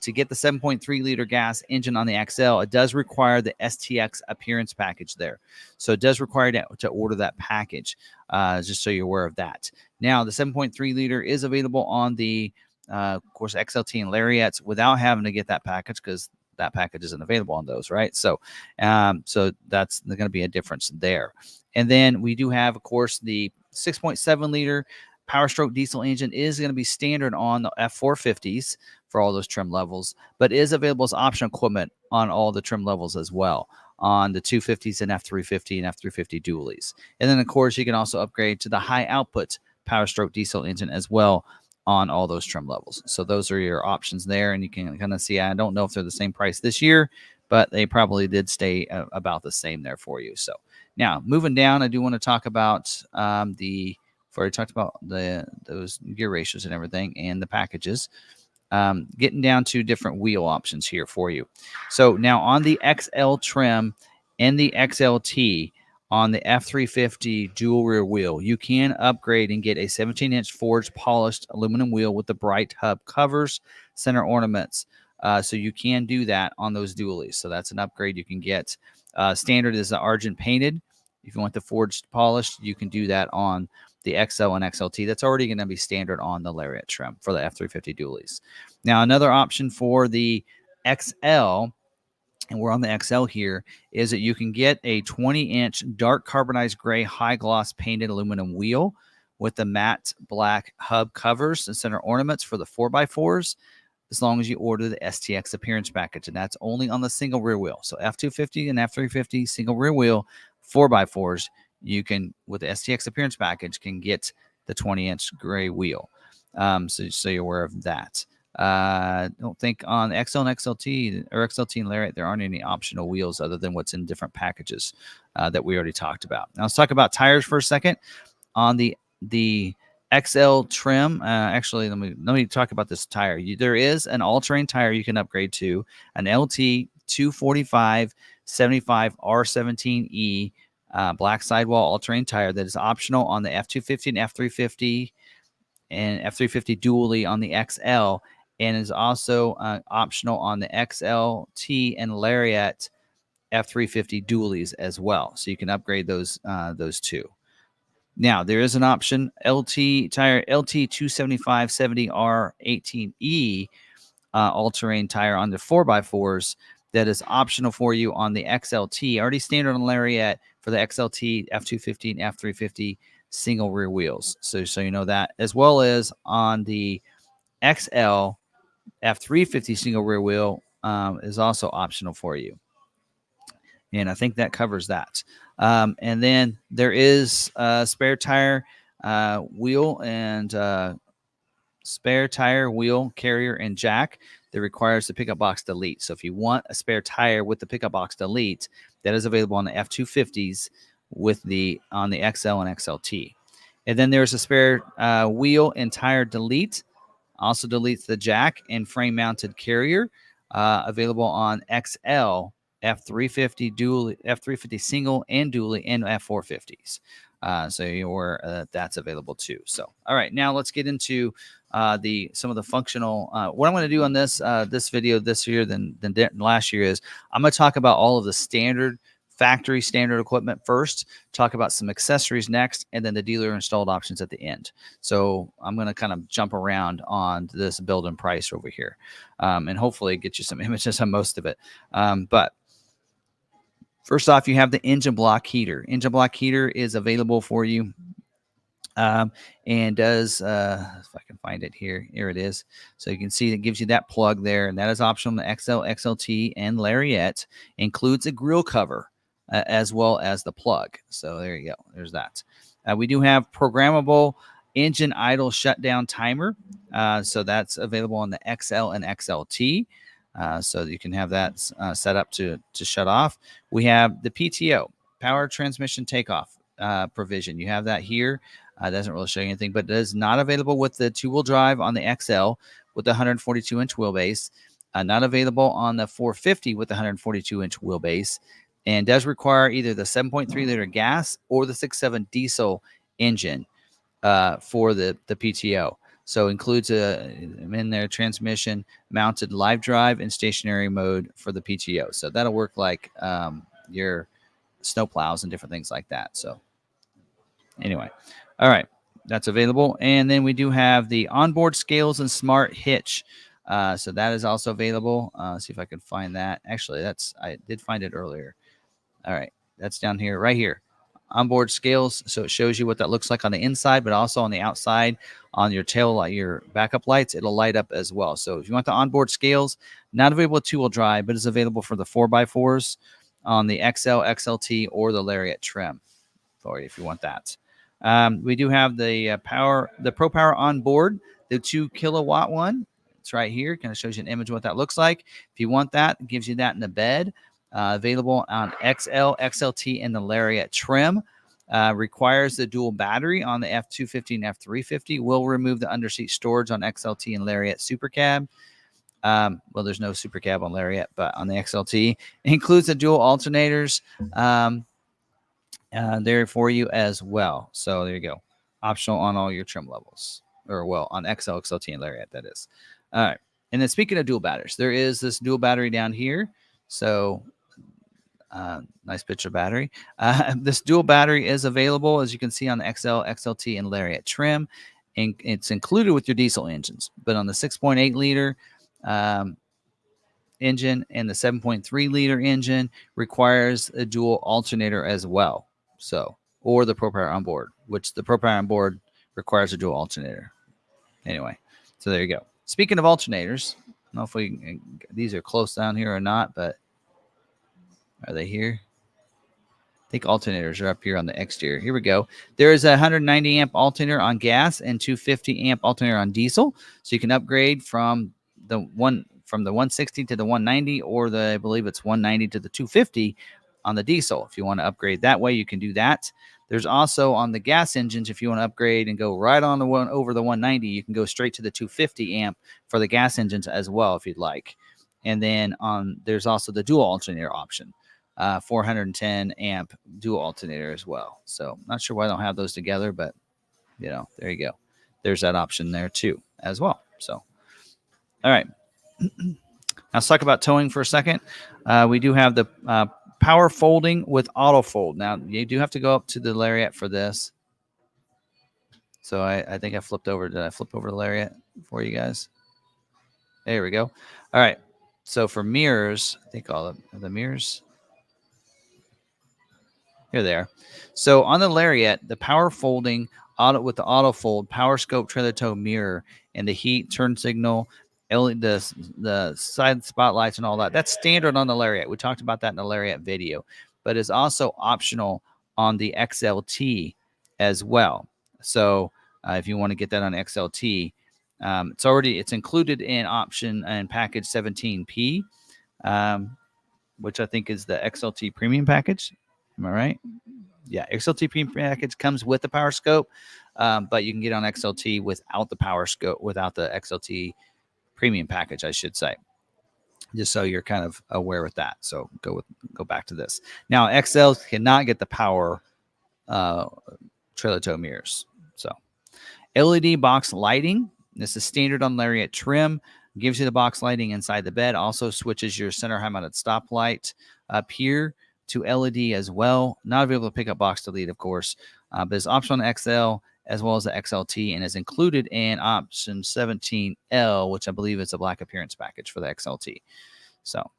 To get the 7.3 liter gas engine on the XL, it does require the STX appearance package there. So it does require to order that package, just so you're aware of that. Now, the 7.3 liter is available on the, of course, XLT and Lariats without having to get that package, because that package isn't available on those, right? So, so that's going to be a difference there. And then we do have, of course, the 6.7 liter Power Stroke diesel engine is going to be standard on the F450s for all those trim levels, but is available as optional equipment on all the trim levels as well on the 250s and F350 and F350 dualies. And then, of course, you can also upgrade to the high output Power Stroke diesel engine as well on all those trim levels. So those are your options there, and you can kind of see, I don't know if they're the same price this year, but they probably did stay about the same there for you. So now moving down, I do want to talk about before I talked about those gear ratios and everything and the packages, getting down to different wheel options here for you. So now on the XL trim and the XLT, on the F350 dual rear wheel, you can upgrade and get a 17-inch forged polished aluminum wheel with the bright hub covers, center ornaments. So you can do that on those dualies. So that's an upgrade you can get. Standard is the argent painted. If you want the forged polished, you can do that on the XL and XLT. That's already going to be standard on the Lariat trim for the F350 dualies. Now, another option for the XL, and we're on the XL here, is that you can get a 20-inch dark carbonized gray high gloss painted aluminum wheel with the matte black hub covers and center ornaments for the 4x4s, as long as you order the STX appearance package, and that's only on the single rear wheel. So F250 and F350 single rear wheel 4x4s, you can, with the STX appearance package, can get the 20-inch gray wheel. So you're aware of that. I don't think on XL and XLT or XLT and Lariat there aren't any optional wheels other than what's in different packages that we already talked about. Now let's talk about tires for a second. On the XL trim, actually, let me talk about this tire. There is an all-terrain tire you can upgrade to, an LT 245 75 R17E black sidewall all-terrain tire that is optional on the F250 and F350 and F350 dually on the XL, and is also optional on the XLT and Lariat F350 dualies as well. So you can upgrade those two. Now, there is an option, LT tire, LT 275/70R18E all-terrain tire on the 4x4s that is optional for you on the XLT, already standard on Lariat for the XLT, F250, and F350 single rear wheels. So you know that, as well as on the XL F350 single rear wheel is also optional for you. And I think that covers that. And then there is a spare tire wheel and spare tire wheel carrier and jack that requires the pickup box delete. So if you want a spare tire with the pickup box delete, that is available on the F250s on the XL and XLT. And then there's a spare wheel and tire delete. Also deletes the jack and frame mounted carrier available on XL F350 dually, F350 single and dually, and F450s. So that's available too. So all right, now let's get into some of the functional. What I'm going to do on this video this year than last year is I'm going to talk about all of the factory standard equipment first, talk about some accessories next, and then the dealer installed options at the end. So I'm going to kind of jump around on this build and price over here, and hopefully get you some images on most of it. But first off, you have the engine block heater. Engine block heater is available for you. And does, if I can find it here it is. So you can see it gives you that plug there, and that is optional. The XL, XLT, and Lariat includes a grill cover as well as the plug. So there you go. There's that. We do have programmable engine idle shutdown timer. So that's available on the XL and XLT. So you can have that set up to shut off. We have the PTO, power transmission takeoff provision. You have that here. Doesn't really show you anything, but it is not available with the two-wheel drive on the XL with the 142-inch wheelbase. Not available on the 450 with the 142-inch wheelbase, and does require either the 7.3-liter gas or the 6.7 diesel engine for the PTO. So includes in there transmission, mounted live drive, and stationary mode for the PTO. So that'll work like your snow plows and different things like that. So anyway, all right, that's available. And then we do have the onboard scales and smart hitch. So that is also available. See if I can find that. Actually, I did find it earlier. All right, that's down here, right here. Onboard scales, so it shows you what that looks like on the inside, but also on the outside on your tail light, your backup lights, it'll light up as well. So if you want the onboard scales, not available with two-wheel drive, but is available for the 4x4s on the XL, XLT, or the Lariat trim for you if you want that. We do have the Pro Power on board, the 2 kilowatt one. It's right here. Kind of shows you an image of what that looks like. If you want that, it gives you that in the bed. Available on XL, XLT, and the Lariat trim. Requires the dual battery on the F250 and F350. Will remove the underseat storage on XLT and Lariat Super Cab. Well, there's no Super Cab on Lariat, but on the XLT. It includes the dual alternators. There for you as well. So there you go. Optional on all your trim levels, or well, on XL, XLT, and Lariat, that is. All right. And then speaking of dual batteries, there is this dual battery down here. So nice picture battery. This dual battery is available, as you can see, on the XL, XLT, and Lariat trim. And it's included with your diesel engines. But on the 6.8 liter engine and the 7.3 liter engine requires a dual alternator as well. So, or the Pro Power onboard, which the Pro Power onboard requires a dual alternator. Anyway, so there you go. Speaking of alternators, I don't know if these are close down here or not, but are they here? I think alternators are up here on the exterior. Here we go. There is a 190 amp alternator on gas and 250 amp alternator on diesel. So you can upgrade from the 160 to the 190, or I believe it's 190 to the 250 on the diesel. If you want to upgrade that way, you can do that. There's also on the gas engines, if you want to upgrade and go right on the one over the 190, you can go straight to the 250 amp for the gas engines as well if you'd like. And then there's also the dual alternator option, 410 amp dual alternator as well. So not sure why I don't have those together, but there you go. There's that option there too as well. So, all right. Now let's talk about towing for a second. We do have the power folding with auto fold. Now you do have to go up to the Lariat for this. So I think I flipped over. Did I flip over the Lariat for you guys? There we go. All right. So for mirrors, I think all of the mirrors. Here they are. So on the Lariat, the power folding with the auto fold, power scope, trailer tow mirror, and the heat, turn signal, the side spotlights and all that. That's standard on the Lariat. We talked about that in the Lariat video, but it's also optional on the XLT as well. So if you want to get that on XLT, it's included in option and package 17P, which I think is the XLT Premium Package. Am I right? Yeah, XLT Premium Package comes with the power scope, but you can get on XLT without the power scope, without the XLT Premium Package, I should say. just so you're kind of aware with that. So go back to this. Now XLs cannot get the power trailer tow mirrors. So LED box lighting. This is standard on Lariat trim. Gives you the box lighting inside the bed. Also switches your center high mounted stoplight up here to LED as well. Not available to pick up box delete, of course, but it's optional on XL as well as the XLT, and is included in option 17L, which I believe is a black appearance package for the XLT. So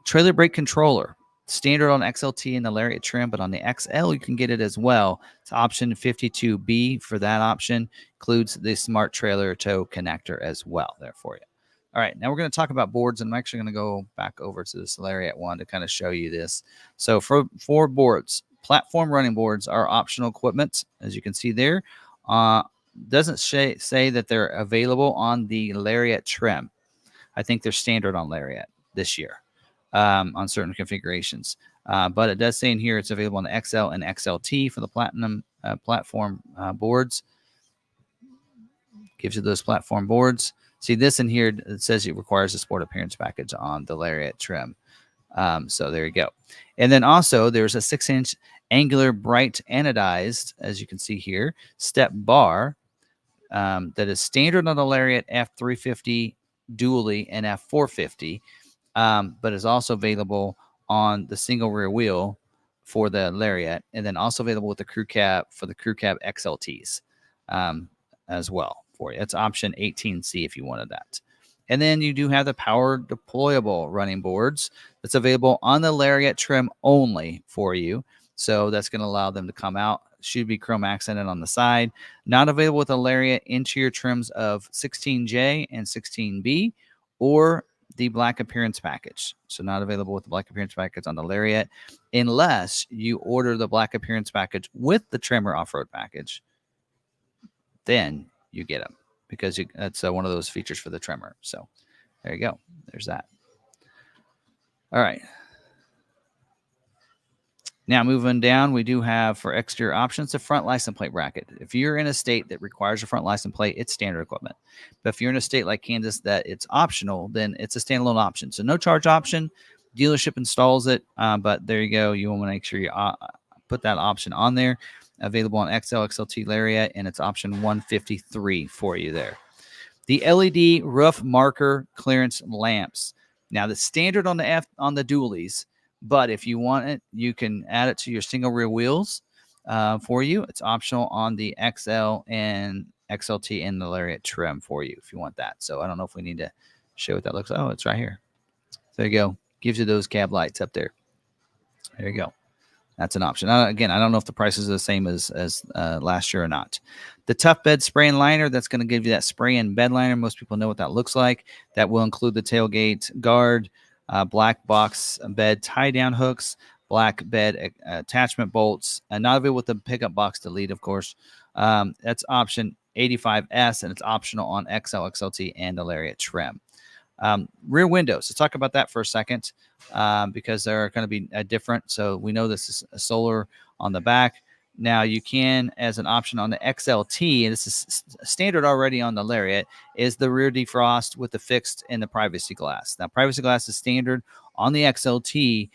trailer brake controller. Standard on XLT and the Lariat trim, but on the XL, you can get it as well. It's option 52B for that option. Includes the smart trailer tow connector as well there for you. All right, now we're going to talk about boards, and I'm actually going to go back over to this Lariat one to kind of show you this. So for boards, platform running boards are optional equipment, as you can see there. Doesn't say that they're available on the Lariat trim. I think they're standard on Lariat this year. On certain configurations. But it does say in here it's available on the XL and XLT for the platinum platform boards. Gives you those platform boards. See this in here, it says it requires a sport appearance package on the Lariat trim. So there you go. And then also there's a 6-inch angular bright anodized, as you can see here, step bar that is standard on the Lariat F350 dually and F450. But is also available on the single rear wheel for the Lariat, and then also available with the crew cab for the crew cab XLTs as well for you. It's option 18C if you wanted that. And then you do have the power deployable running boards that's available on the Lariat trim only for you. So that's going to allow them to come out. Should be chrome accented on the side. Not available with the Lariat interior trims of 16J and 16B or the black appearance package. So not available with the black appearance package on the Lariat unless you order the black appearance package with the Tremor off-road package. Then you get them because that's one of those features for the Tremor. So there you go. There's that. All right. Now moving down, we do have for exterior options the front license plate bracket. If you're in a state that requires a front license plate, it's standard equipment. But if you're in a state like Kansas that it's optional, then it's a standalone option. So no charge option. Dealership installs it, but there you go. You want to make sure you put that option on there. Available on XL, XLT Lariat, and it's option 153 for you there. The LED roof marker clearance lamps. Now the standard on the dualies. But if you want it, you can add it to your single rear wheels for you. It's optional on the XL and XLT and the Lariat trim for you if you want that. So I don't know if we need to show what that looks like. Oh, it's right here. There you go. Gives you those cab lights up there. There you go. That's an option. Again, I don't know if the prices are the same as last year or not. The Tough Bed Spray and Liner, that's going to give you that spray and bed liner. Most people know what that looks like. That will include the tailgate guard, black box bed tie-down hooks, black bed attachment bolts, and not available with the pickup box delete, of course. That's option 85S, and it's optional on XL, XLT, and the Lariat trim. Rear windows. Let's talk about that for a second because they're going to be different. So we know this is a solar on the back. Now you can, as an option on the XLT, and this is standard already on the Lariat, is the rear defrost with the fixed and the privacy glass. Now privacy glass is standard on the XLT,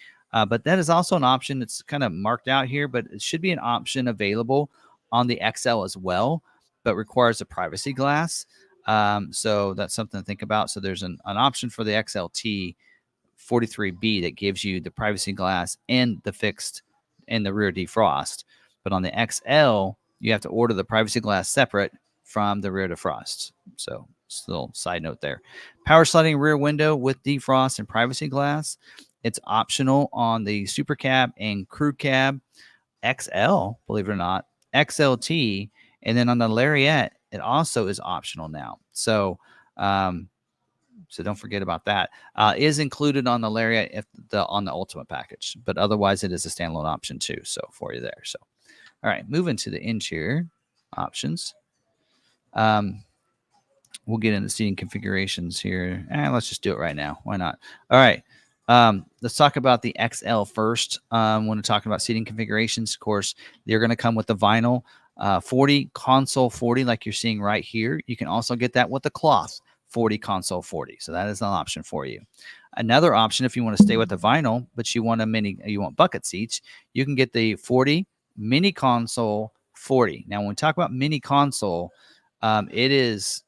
but that is also an option that's kind of marked out here, but it should be an option available on the XL as well, but requires a privacy glass. So that's something to think about. So there's an option for the XLT 43B that gives you the privacy glass and the fixed and the rear defrost. But on the XL, you have to order the privacy glass separate from the rear defrost. So still side note there. Power sliding rear window with defrost and privacy glass. It's optional on the Super Cab and Crew Cab XL, believe it or not, XLT. And then on the Lariat, it also is optional now. So, so don't forget about that. Is included on the Lariat on the Ultimate package, but otherwise it is a standalone option too. So for you there. So, all right, moving to the interior options. We'll get into seating configurations here. Let's just do it right now. Why not? All right. Let's talk about the XL first. When we're talking about seating configurations, of course, they're going to come with the vinyl 40 console 40 like you're seeing right here. You can also get that with the cloth 40 console 40. So that is an option for you. Another option, if you want to stay with the vinyl, but you want bucket seats, you can get the 40 mini console 40. Now, when we talk about mini console, it is,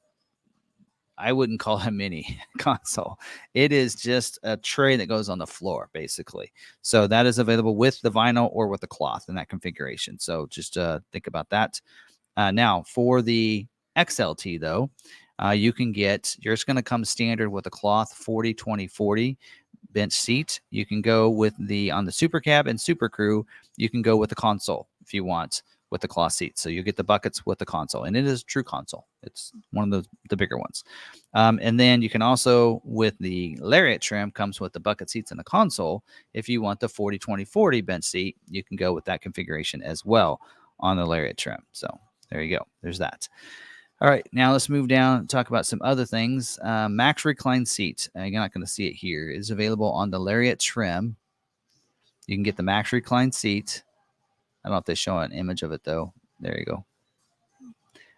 I wouldn't call it a mini console. It is just a tray that goes on the floor, basically. So that is available with the vinyl or with the cloth in that configuration. So just think about that. Now, for the XLT, though, you can get, yours going to come standard with a cloth 40, 20, 40 bench seat. You can go with on the Super Cab and Super Crew, you can go with the console if you want with the cloth seats. So you get the buckets with the console, and it is a true console. It's one of the bigger ones. And then you can also, with the Lariat trim, comes with the bucket seats and the console. If you want the 40, 20, 40 bench seat, you can go with that configuration as well on the Lariat trim. So there you go. There's that. All right, now let's move down and talk about some other things. Max Recline Seat. You're not going to see it here. It is available on the Lariat trim. You can get the Max Recline Seat. I don't know if they show an image of it, though. There you go.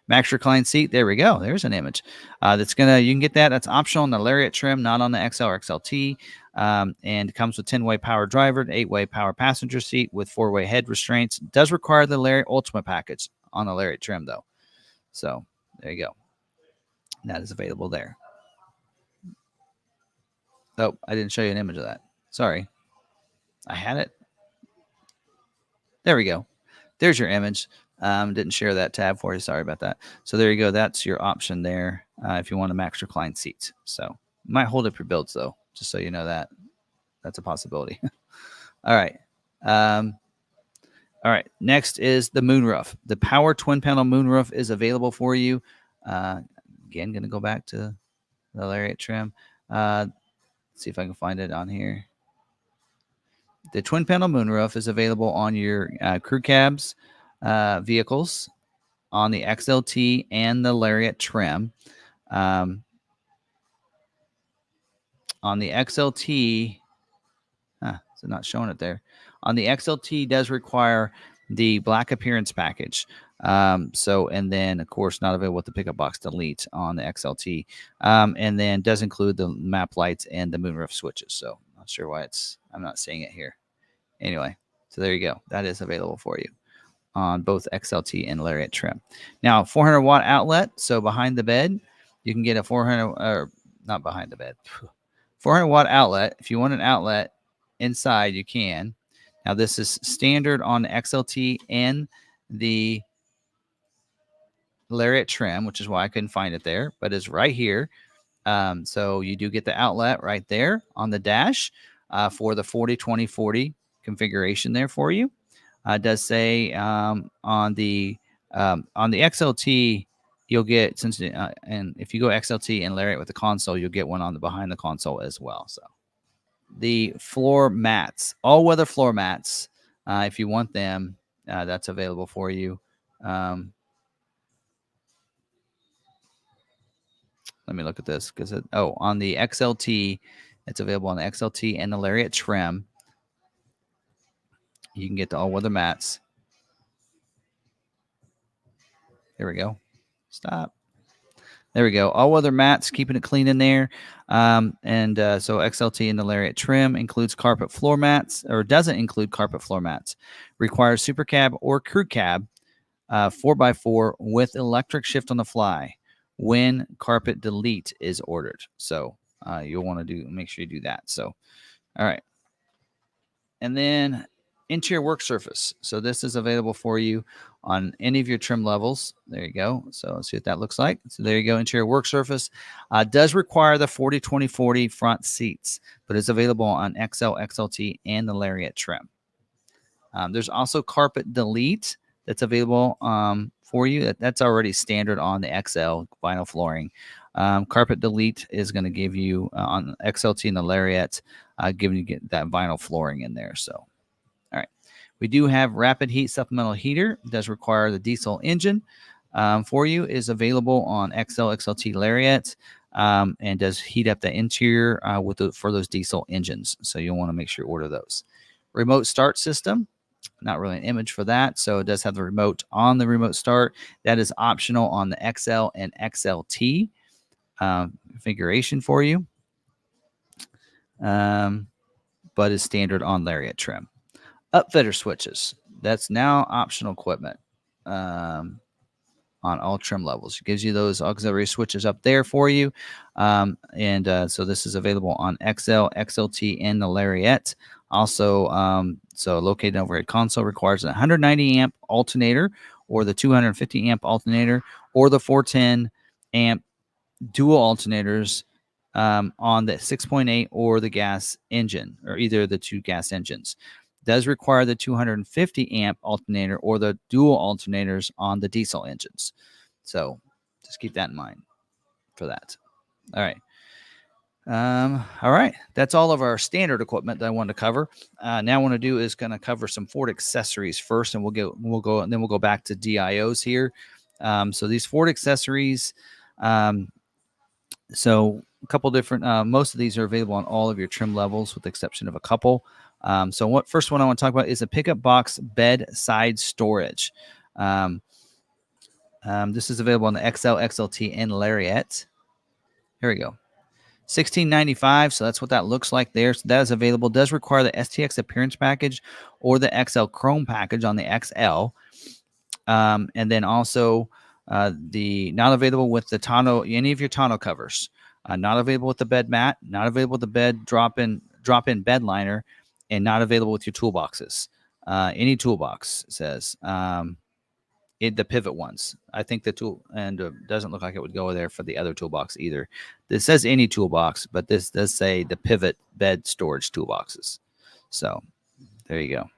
Max Recline Seat. There we go. There's an image. You can get that. That's optional on the Lariat trim, not on the XL or XLT. And it comes with 10-way power driver, 8-way power passenger seat with 4-way head restraints. It does require the Lariat Ultimate package on the Lariat trim, though. So there you go. That is available there. Oh, I didn't show you an image of that. Sorry. I had it. There we go. There's your image. Didn't share that tab for you. Sorry about that. So there you go. That's your option there if you want a Max Recline seat. So might hold up your builds, though, just so you know that. That's a possibility. All right. All right. Next is the moonroof. The power twin panel moonroof is available for you. Again, going to go back to the Lariat trim. See if I can find it on here. The twin panel moonroof is available on your crew cabs vehicles on the XLT and the Lariat trim. On the XLT, so not showing it there. On the XLT does require the black appearance package. And then of course not available with the pickup box delete on the XLT. And then does include the map lights and the moonroof switches. So not sure why I'm not seeing it here. Anyway, so there you go. That is available for you on both XLT and Lariat trim. Now 400 watt outlet. So behind the bed, you can get a 400 watt outlet. If you want an outlet inside, you can. Now this is standard on the XLT and the Lariat trim, which is why I couldn't find it there, but it's right here. So you do get the outlet right there on the dash for the 40, 20, 40 configuration there for you. It does say on the XLT, you'll get, and if you go XLT and Lariat with the console, you'll get one on the behind the console as well. So the floor mats, all weather floor mats, if you want them, that's available for you. Let me look at this because on the XLT, it's available on the XLT and the Lariat trim. You can get the all-weather mats. There we go. Stop. There we go. All-weather mats, keeping it clean in there. So XLT and the Lariat trim includes carpet floor mats, or doesn't include carpet floor mats. Requires Super Cab or Crew Cab 4x4 with electric shift on the fly when carpet delete is ordered. So you'll want to make sure you do that. So, all right. And then interior work surface. So this is available for you on any of your trim levels. There you go. So let's see what that looks like. So there you go. Interior work surface does require the 40, 20, 40 front seats, but it's available on XL, XLT, and the Lariat trim. There's also carpet delete that's available for you. That's already standard on the XL vinyl flooring. Carpet delete is going to give you on XLT and the Lariat, giving you that vinyl flooring in there. So, all right. We do have rapid heat supplemental heater. It does require the diesel engine for you. Is available on XL, XLT, Lariat, and does heat up the interior for those diesel engines. So you'll want to make sure you order those. Remote start system. Not really an image for that. So it does have the remote on the remote start. That is optional on the XL and XLT. configuration for you, but is standard on Lariat trim. Upfitter switches. That's now optional equipment on all trim levels. It gives you those auxiliary switches up there for you. So this is available on XL, XLT, and the Lariat. Also, so located over at console, requires a 190 amp alternator or the 250 amp alternator or the 410 amp dual alternators on the 6.8 or the gas engine, or either of the two gas engines. Does require the 250 amp alternator or the dual alternators on the diesel engines. So just keep that in mind for that. All right. All right. That's all of our standard equipment that I wanted to cover. Now I want to do is going to cover some Ford accessories first, and we'll go back to DIOs here. So these Ford accessories, so a couple different, most of these are available on all of your trim levels with the exception of a couple. So first one I want to talk about is a pickup box bedside storage. This is available on the XL, XLT, and Lariat. Here we go. $16.95. So that's what that looks like there. So that is available. Does require the STX Appearance Package or the XL Chrome Package on the XL. And then also the not available with the tonneau, any of your tonneau covers. Not available with the bed mat. Not available with the bed drop-in bed liner, and not available with your toolboxes. Any toolbox says. The pivot ones. I think the tool and doesn't look like it would go there for the other toolbox either. This says any toolbox, but this does say the pivot bed storage toolboxes. So there you go.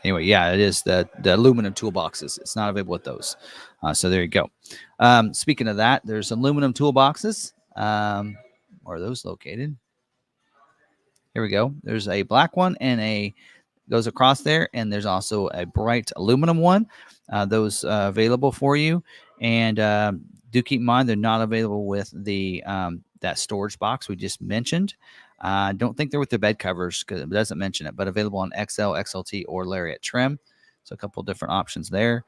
Anyway, yeah, it is the aluminum toolboxes. It's not available with those. So there you go. Speaking of that, there's aluminum toolboxes. Where are those located? Here we go. There's a black one and goes across there, and there's also a bright aluminum one. Those available for you, and do keep in mind they're not available with the that storage box we just mentioned. I don't think they're with the bed covers because it doesn't mention it, but available on XL, XLT, or Lariat trim. So a couple different options there.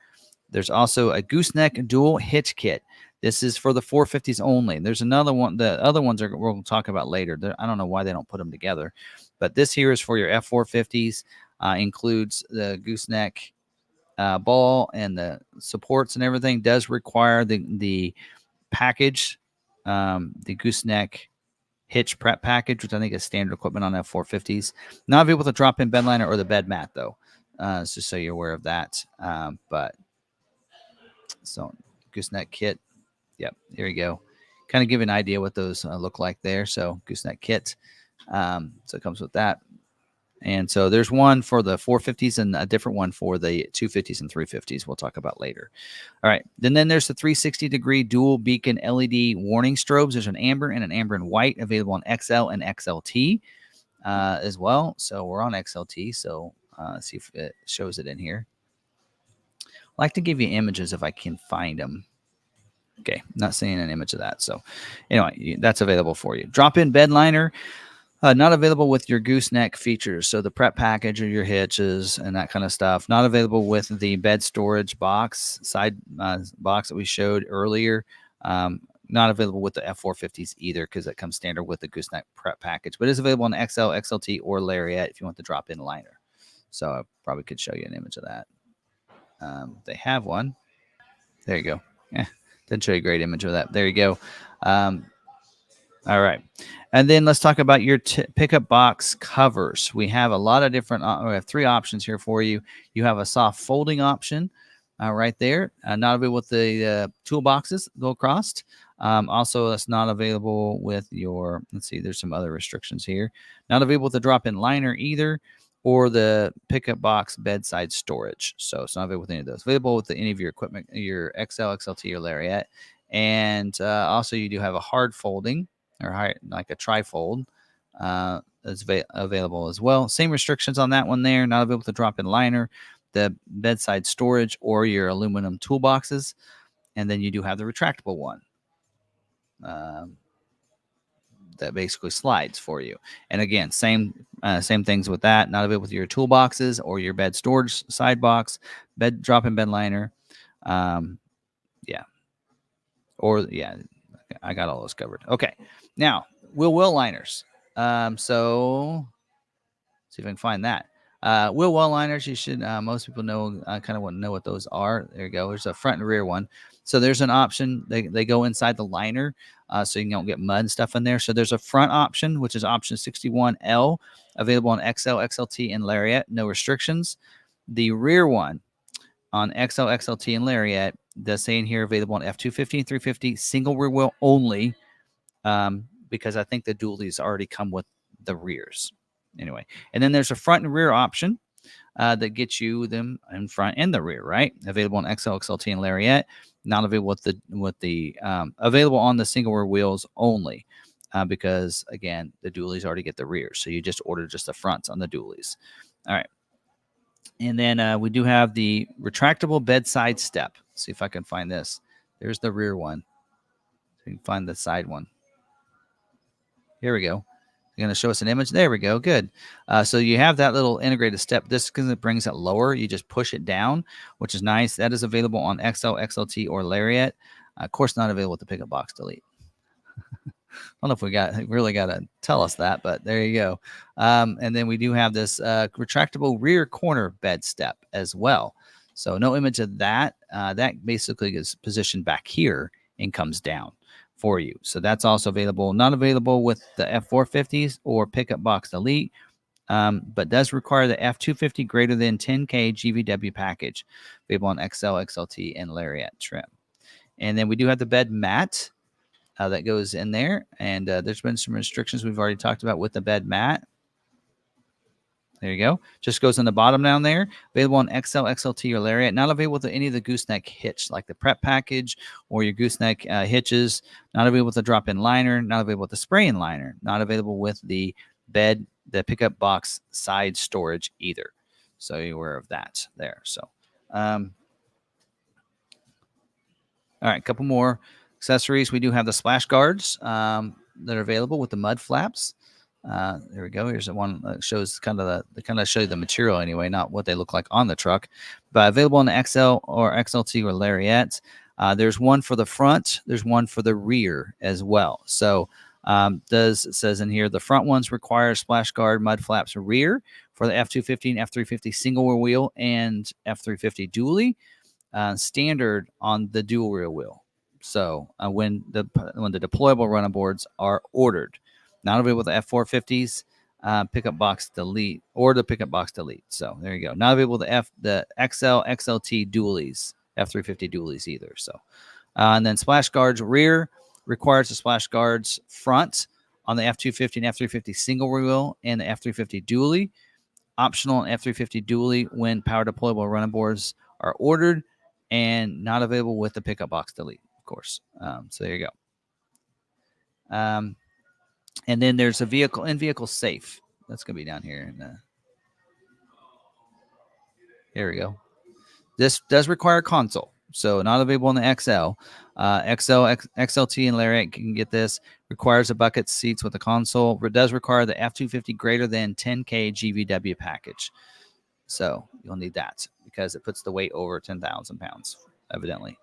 There's also a Gooseneck dual hitch kit. This is for the 450s only. There's another one. The other ones we'll talk about later. I don't know why they don't put them together, but this here is for your F450s. Includes the gooseneck ball and the supports and everything. Does require the package, the gooseneck hitch prep package, which I think is standard equipment on F450s. Not available with a drop-in bed liner or the bed mat though. Just so you're aware of that. But so gooseneck kit. Yep, here we go. Kind of give you an idea what those look like there. So gooseneck kit. So it comes with that. And so there's one for the 450s and a different one for the 250s and 350s we'll talk about later. All right. Then there's the 360-degree dual beacon LED warning strobes. There's an amber and and white available on XL and XLT as well. So we're on XLT. So let's see if it shows it in here. I like to give you images if I can find them. Okay. Not seeing an image of that. So anyway, that's available for you. Drop-in bed liner. Not available with your gooseneck features, so the prep package or your hitches and that kind of stuff. Not available with the bed storage box, side box that we showed earlier. Not available with the F450s either because it comes standard with the gooseneck prep package. But it is available on XL, XLT, or Lariat if you want the drop-in liner. So I probably could show you an image of that. They have one. There you go. Didn't show you a great image of that. There you go. All right. And then let's talk about your pickup box covers. We have a lot of different, we have three options here for you. You have a soft folding option right there. Not available with the toolboxes go across. Also, that's not available with your, let's see, there's some other restrictions here. Not available with the drop-in liner either, or the pickup box bedside storage. So it's not available with any of those. Available with any of your equipment, your XL, XLT, or Lariat. And also you do have a hard folding, or like a trifold is available as well. Same restrictions on that one there. Not available with the drop-in liner, the bedside storage, or your aluminum toolboxes. And then you do have the retractable one that basically slides for you. And again, same things with that. Not available with your toolboxes or your bed storage side box, drop-in bed liner. Yeah. Or yeah, I got all those covered. Okay, now wheel liners. So see if I can find that. Wheel well liners, you should, most people know, kind of want to know what those are. There you go. There's a front and rear one. So there's an option. They go inside the liner, so you don't get mud and stuff in there. So there's a front option, which is option 61L, available on XL, XLT, and Lariat. No restrictions. The rear one on XL, XLT, and Lariat does say in here available on F250 and 350, single rear wheel only, because I think the dualies already come with the rears. Anyway, and then there's a front and rear option that gets you them in front and the rear, right? Available on XL, XLT, and Lariat. Not available with the available on the single rear wheels only, because again, the dualies already get the rears, so you just order just the fronts on the dualies. All right, and then we do have the retractable bedside step. Let's see if I can find this. There's the rear one. So you can find the side one. Here we go. You're going to show us an image. There we go. Good. So you have that little integrated step. This, because it brings it lower, you just push it down, which is nice. That is available on XL, XLT, or Lariat. Of course, not available with the pickup box delete. I don't know if we really got to tell us that, but there you go. And then we do have this retractable rear corner bed step as well. So no image of that. That basically is positioned back here and comes down for you. So that's also available. Not available with the F450s or pickup box delete, but does require the F250 greater than 10K GVW package, available on XL, XLT, and Lariat trim. And then we do have the bed mat that goes in there, and there's been some restrictions we've already talked about with the bed mat. There you go. Just goes on the bottom down there. Available on XL, XLT, or Lariat. Not available with any of the Gooseneck hitch, like the prep package or your Gooseneck hitches. Not available with the drop-in liner. Not available with the spray-in liner. Not available with the bed, the pickup box side storage either. So you're aware of that there. So, all right, a couple more accessories. We do have the splash guards that are available with the mud flaps. There we go. Here's the one that shows kind of show you the material anyway, not what they look like on the truck, but available in the XL or XLT or Lariat. There's one for the front. There's one for the rear as well. So it says in here, the front ones require splash guard mud flaps rear for the F250 and F350 single rear wheel and F350 dually, standard on the dual rear wheel. So when the deployable running boards are ordered. Not available with the F450s, pickup box delete, or the pickup box delete. So there you go. Not available with the XL, XLT dualies, F350 dualies either. So, and then splash guards rear requires the splash guards front on the F250 and F350 single wheel and the F350 dually. Optional on F350 dually when power deployable running boards are ordered, and not available with the pickup box delete, of course. So there you go. And then there's a in-vehicle safe. That's going to be down here. Here we go. This does require a console, so not available in the XL. XLT, and Lariat can get this. Requires a bucket seats with a console. It does require the F250 greater than 10K GVW package. So you'll need that because it puts the weight over 10,000 pounds, evidently.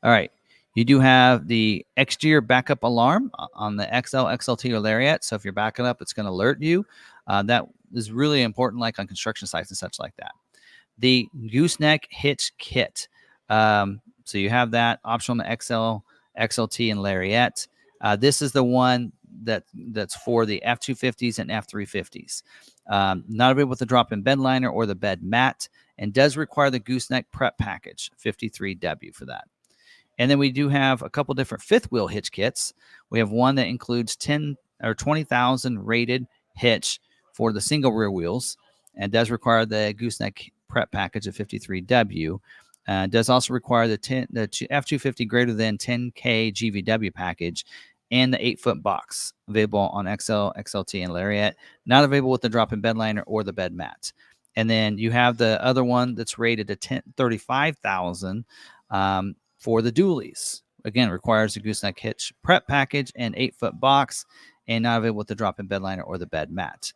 All right. You do have the exterior backup alarm on the XL, XLT, or Lariat. So if you're backing up, it's going to alert you. That is really important, like on construction sites and such like that. The Gooseneck hitch kit. So you have that optional on the XL, XLT, and Lariat. This is the one that's for the F250s and F350s. Not available with the drop-in bed liner or the bed mat, and does require the Gooseneck prep package, 53W for that. And then we do have a couple different fifth wheel hitch kits. We have one that includes 10 or 20,000 rated hitch for the single rear wheels, and does require the Gooseneck prep package of 53W. Does also require the F250 greater than 10K GVW package and the 8-foot box, available on XL, XLT, and Lariat. Not available with the drop-in bed liner or the bed mat. And then you have the other one that's rated at 35,000 for the dualies. Again, requires a Gooseneck hitch prep package and 8-foot box, and not available with the drop-in bed liner or the bed mat.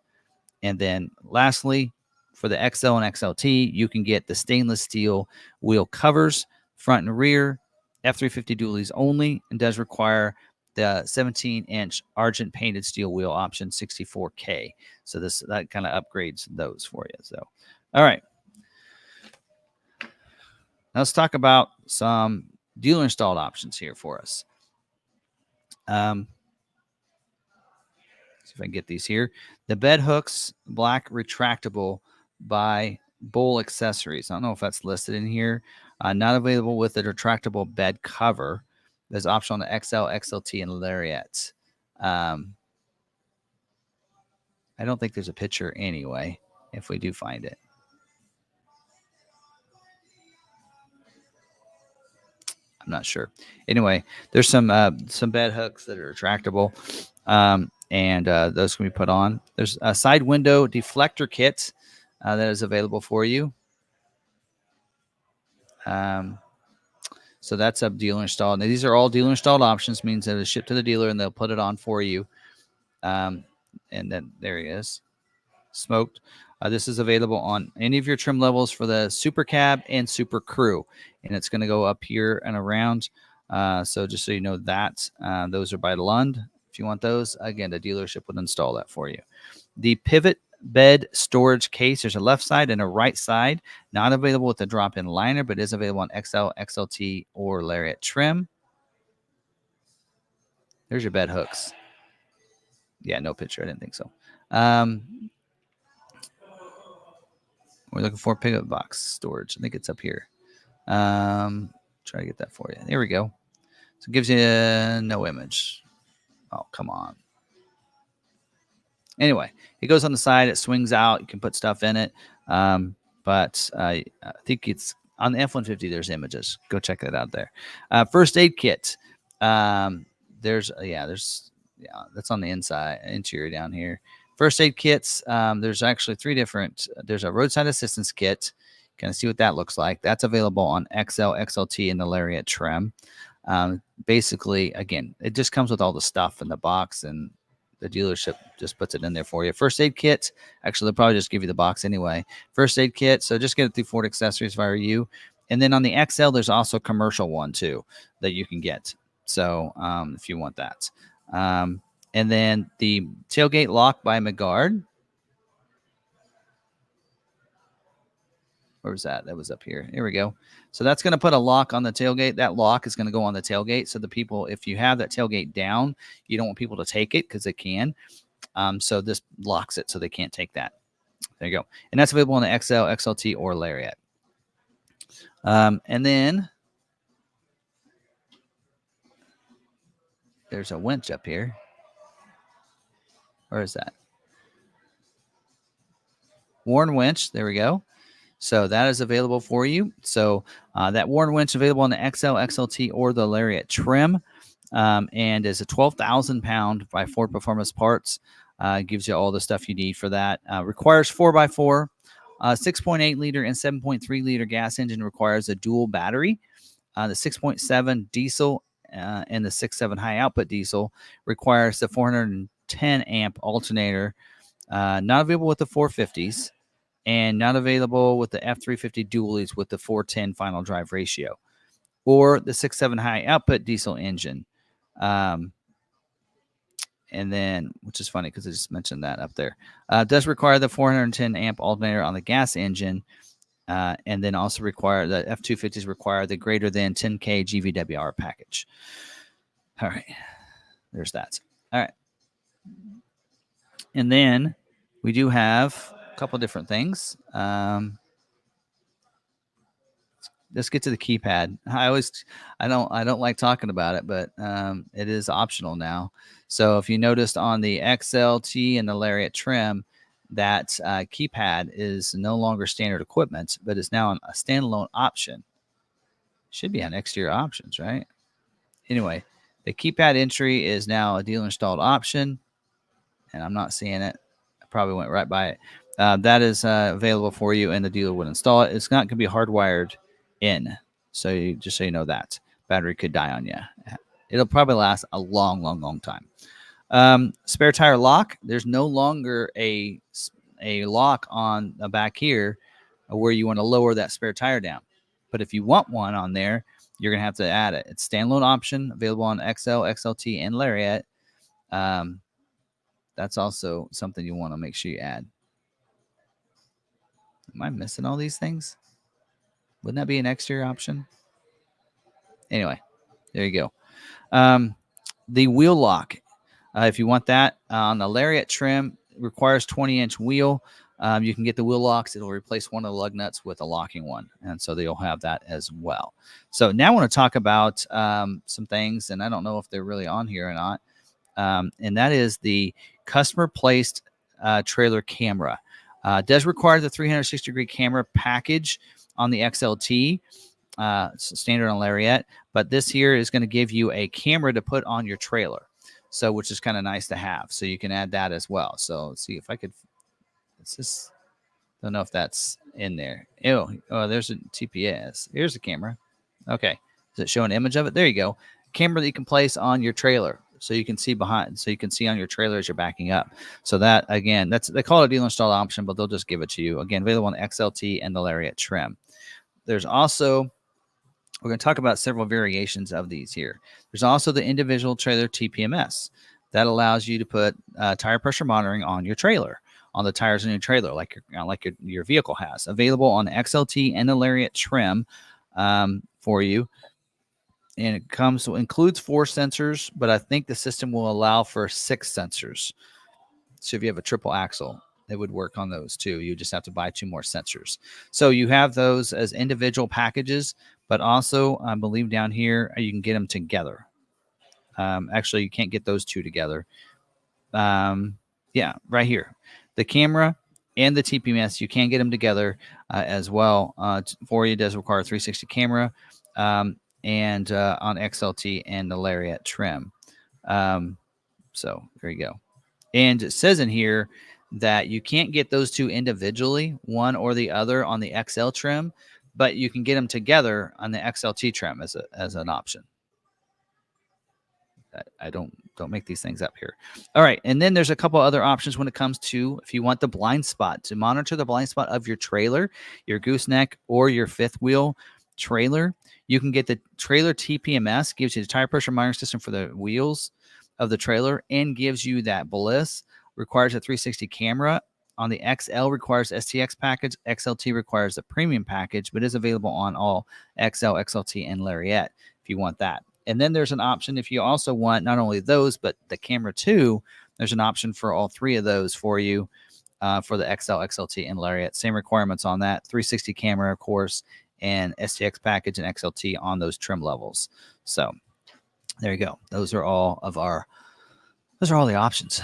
And then lastly, for the XL and XLT, you can get the stainless steel wheel covers, front and rear, F350 dualies only, and does require the 17-inch argent painted steel wheel option 64K. So that kind of upgrades those for you. So, all right. Now let's talk about some dealer installed options here for us. See if I can get these here. The bed hooks, black retractable by Bull Accessories. I don't know if that's listed in here. Not available with the retractable bed cover. There's option on the XL, XLT, and Lariat. I don't think there's a picture anyway, if we do find it. I'm not sure. Anyway, there's some bed hooks that are retractable, and those can be put on. There's a side window deflector kit that is available for you. So that's a dealer installed. Now, these are all dealer installed options, means that it's shipped to the dealer and they'll put it on for you. And then there he is, smoked. This is available on any of your trim levels for the Super Cab and Super Crew, and it's going to go up here and around. So just so you know that those are by Lund. If you want those, again, the dealership would install that for you. The pivot bed storage case. There's a left side and a right side. Not available with the drop-in liner, but is available on XL, XLT, or Lariat trim. There's your bed hooks. Yeah, no picture. I didn't think so. We're looking for pickup box storage. I think it's up here. Try to get that for you. There we go. So it gives you no image. Oh, come on. Anyway, it goes on the side. It swings out. You can put stuff in it. But I think it's on the F-150. There's images. Go check that out there. First aid kit. That's on the interior down here. First aid kits. There's actually three different. There's a roadside assistance kit. Kind of see what that looks like. That's available on XL, XLT, and the Lariat trim. Basically, again, it just comes with all the stuff in the box, and the dealership just puts it in there for you. First aid kit. Actually, they'll probably just give you the box anyway. First aid kit. So just get it through Ford Accessories if I were you. And then on the XL, there's also a commercial one too that you can get. So if you want that. And then the tailgate lock by McArthur. Where was that? That was up here. Here we go. So that's going to put a lock on the tailgate. That lock is going to go on the tailgate. So the people, if you have that tailgate down, you don't want people to take it because they can. So this locks it so they can't take that. There you go. And that's available on the XL, XLT, or Lariat. And then there's a winch up here. Where is that? Warn winch. There we go. So that is available for you. So that Warn winch available on the XL, XLT, or the Lariat trim, and is a 12,000-pound by Ford Performance Parts. Gives you all the stuff you need for that. Requires 4x4, 6.8 liter and 7.3 liter gas engine. Requires a dual battery. The 6.7 diesel and the 6.7 high output diesel requires the 410 amp alternator. Not available with the 450s. And not available with the F350 dualies with the 410 final drive ratio, or the 6.7 high output diesel engine. And then, which is funny because I just mentioned that up there. Does require the 410 amp alternator on the gas engine, and then also require the F250s require the greater than 10K GVWR package. All right, there's that. All right, and then we do have a couple different things. Let's get to the keypad. I don't like talking about it, but it is optional now. So if you noticed on the XLT and the Lariat trim, that keypad is no longer standard equipment, but is now a standalone option. Should be on exterior options, right? Anyway, the keypad entry is now a dealer installed option, and I'm not seeing it. I probably went right by it. That is available for you, and the dealer would install it. It's not going to be hardwired in, so just so you know, that battery could die on you. It'll probably last a long time. Spare tire lock. There's no longer a lock on the back here where you want to lower that spare tire down, but if you want one on there, you're going to have to add it. It's standalone option available on XL, XLT, and Lariat. That's also something you want to make sure you add. Am I missing all these things? Wouldn't that be an exterior option? Anyway, there you go. The wheel lock, if you want that on the Lariat trim, requires 20-inch wheel. You can get the wheel locks. It'll replace one of the lug nuts with a locking one, and so they'll have that as well. So now I want to talk about some things, and I don't know if they're really on here or not, and that is the customer placed trailer camera. Does require the 360-degree camera package on the XLT. Standard on Lariat, but this here is going to give you a camera to put on your trailer, so which is kind of nice to have. So you can add that as well. So let's see if I could. It's just don't know if that's in there. Oh, there's a TPS. Here's the camera. Okay, does it show an image of it? There you go. Camera that you can place on your trailer, so you can see behind. So you can see on your trailer as you're backing up. So that again, they call it a dealer installed option, but they'll just give it to you. Again, available on the XLT and the Lariat trim. There's also, we're going to talk about several variations of these here. There's also the individual trailer TPMS that allows you to put tire pressure monitoring on your trailer, on the tires in your trailer, like your vehicle has. Available on the XLT and the Lariat trim for you. And it includes 4 sensors, but I think the system will allow for 6 sensors. So if you have a triple axle, it would work on those too. You just have to buy 2 more sensors. So you have those as individual packages, but also I believe down here you can get them together. Actually, you can't get those 2 together. Yeah, right here. The camera and the TPMS, you can get them together as well. For you, it does require a 360 camera and on XLT and the Lariat trim. So there you go. And it says in here that you can't get those 2 individually, one or the other on the XL trim, but you can get them together on the XLT trim as an option. I don't make these things up here. All right, and then there's a couple other options when it comes to if you want the blind spot, to monitor the blind spot of your trailer, your gooseneck or your 5th wheel trailer. You can get the trailer TPMS, gives you the tire pressure monitoring system for the wheels of the trailer and gives you that bliss. Requires a 360 camera. On the XL requires STX package. XLT requires the premium package, but is available on all XL, XLT, and Lariat if you want that. And then there's an option if you also want not only those, but the camera too. There's an option for all 3 of those for you for the XL, XLT, and Lariat. Same requirements on that. 360 camera, of course, and STX package and XLT on those trim levels. So there you go. Those are all the options.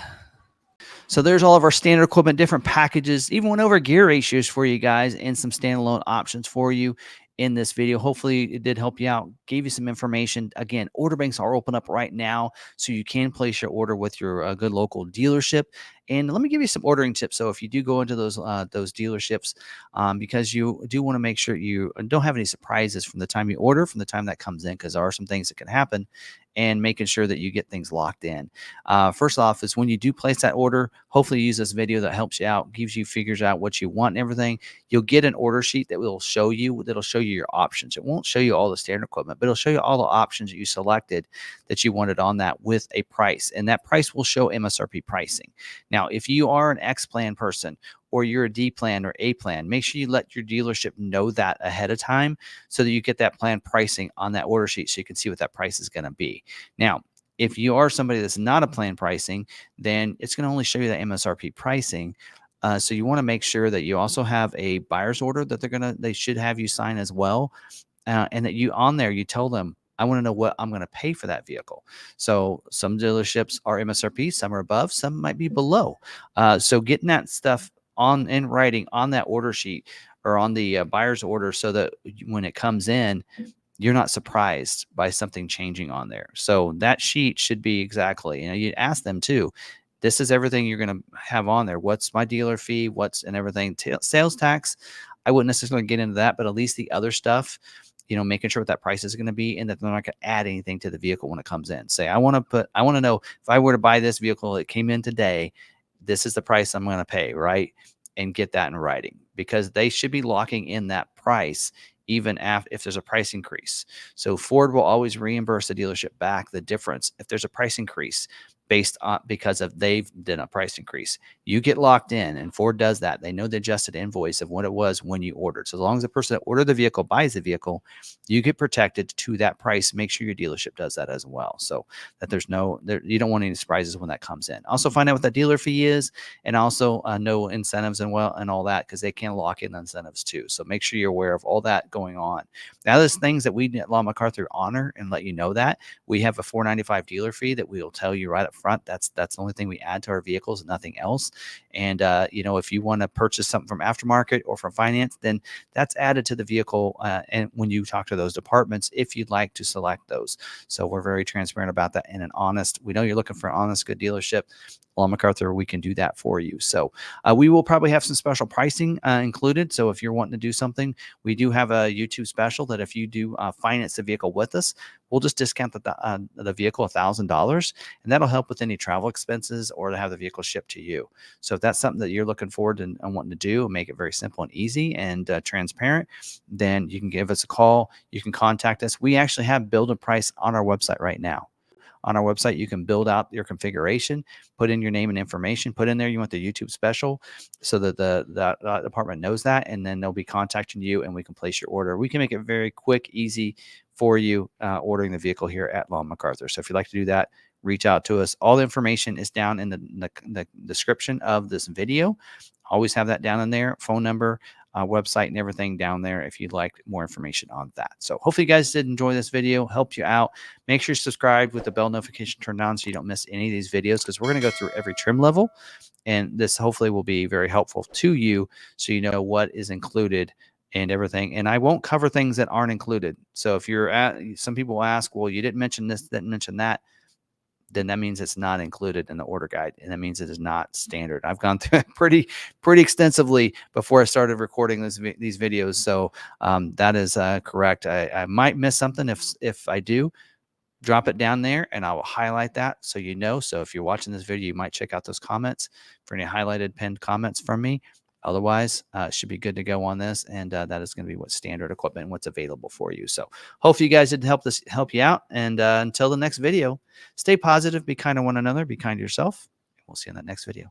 So there's all of our standard equipment, different packages, even went over gear ratios for you guys and some standalone options for you in this video. Hopefully it did help you out, gave you some information. Again, order banks are open up right now, so you can place your order with your good local dealership. And let me give you some ordering tips. So if you do go into those dealerships, because you do want to make sure you don't have any surprises from the time you order, from the time that comes in, because there are some things that can happen, and making sure that you get things locked in. First off is when you do place that order, hopefully you use this video that helps you out, figures out what you want and everything. You'll get an order sheet that will show you, your options. It won't show you all the standard equipment, but it'll show you all the options that you selected that you wanted on that with a price. And that price will show MSRP pricing. Now, if you are an X plan person or you're a D plan or A plan, make sure you let your dealership know that ahead of time so that you get that plan pricing on that order sheet so you can see what that price is going to be. Now, if you are somebody that's not a plan pricing, then it's going to only show you that MSRP pricing. So you want to make sure that you also have a buyer's order that they should have you sign as well. And that you on there, you tell them, I want to know what I'm going to pay for that vehicle. So some dealerships are MSRP, some are above, some might be below. So getting that stuff in writing on that order sheet or on the buyer's order so that when it comes in, you're not surprised by something changing on there. So that sheet should be exactly, you ask them too, this is everything you're going to have on there. What's my dealer fee? And everything. Sales tax, I wouldn't necessarily get into that, but at least the other stuff, making sure what that price is going to be and that they're not going to add anything to the vehicle when it comes in. Say, I want to know if I were to buy this vehicle, it came in today, this is the price I'm going to pay, right? And get that in writing, because they should be locking in that price even if there's a price increase. So Ford will always reimburse the dealership back the difference if there's a price increase based on because of they've done a price increase. You get locked in, and Ford does that. They know the adjusted invoice of what it was when you ordered. So as long as the person that ordered the vehicle buys the vehicle, you get protected to that price. Make sure your dealership does that as well, so that you don't want any surprises when that comes in. Also, find out what the dealer fee is, and also know incentives and all that, because they can lock in incentives too. So make sure you're aware of all that going on. Now, there's things that we at Law McArthur honor and let you know that we have a $495 dealer fee that we will tell you right up front. That's the only thing we add to our vehicles, nothing else. And if you want to purchase something from aftermarket or from finance, then that's added to the vehicle. And when you talk to those departments, if you'd like to select those, so we're very transparent about that and an honest. We know you're looking for an honest, good dealership. Law McArthur, we can do that for you. So we will probably have some special pricing included. So if you're wanting to do something, we do have a YouTube special that if you do finance the vehicle with us, we'll just discount the vehicle $1,000, and that'll help with any travel expenses or to have the vehicle shipped to you. So if that's something that you're looking forward and wanting to do, and make it very simple and easy and transparent, then you can give us a call. You can contact us. We actually have build a price on our website right now. On our website, you can build out your configuration, put in your name and information, put in there you want the YouTube special, so that the department knows that, and then they'll be contacting you, and we can place your order. We can make it very quick, easy for you ordering the vehicle here at Law McArthur. So if you'd like to do that, reach out to us. All the information is down in the description of this video. Always have that down in there, phone number, website, and everything down there if you'd like more information on that. So hopefully you guys did enjoy this video, help you out. Make sure you're subscribed with the bell notification turned on so you don't miss any of these videos, because we're going to go through every trim level, and this hopefully will be very helpful to you so you know what is included and everything. And I won't cover things that aren't included. So if some people ask, well, you didn't mention this, didn't mention that, then that means it's not included in the order guide, and that means it is not standard. I've gone through it pretty extensively before I started recording these videos, so that is correct. I might miss something. If I do, drop it down there, and I will highlight that so you know. So if you're watching this video, you might check out those comments for any highlighted pinned comments from me. Otherwise, it should be good to go on this, and that is going to be what's standard equipment and what's available for you. So hopefully you guys did help you out. And until the next video, stay positive, be kind to one another, be kind to yourself. We'll see you in the next video.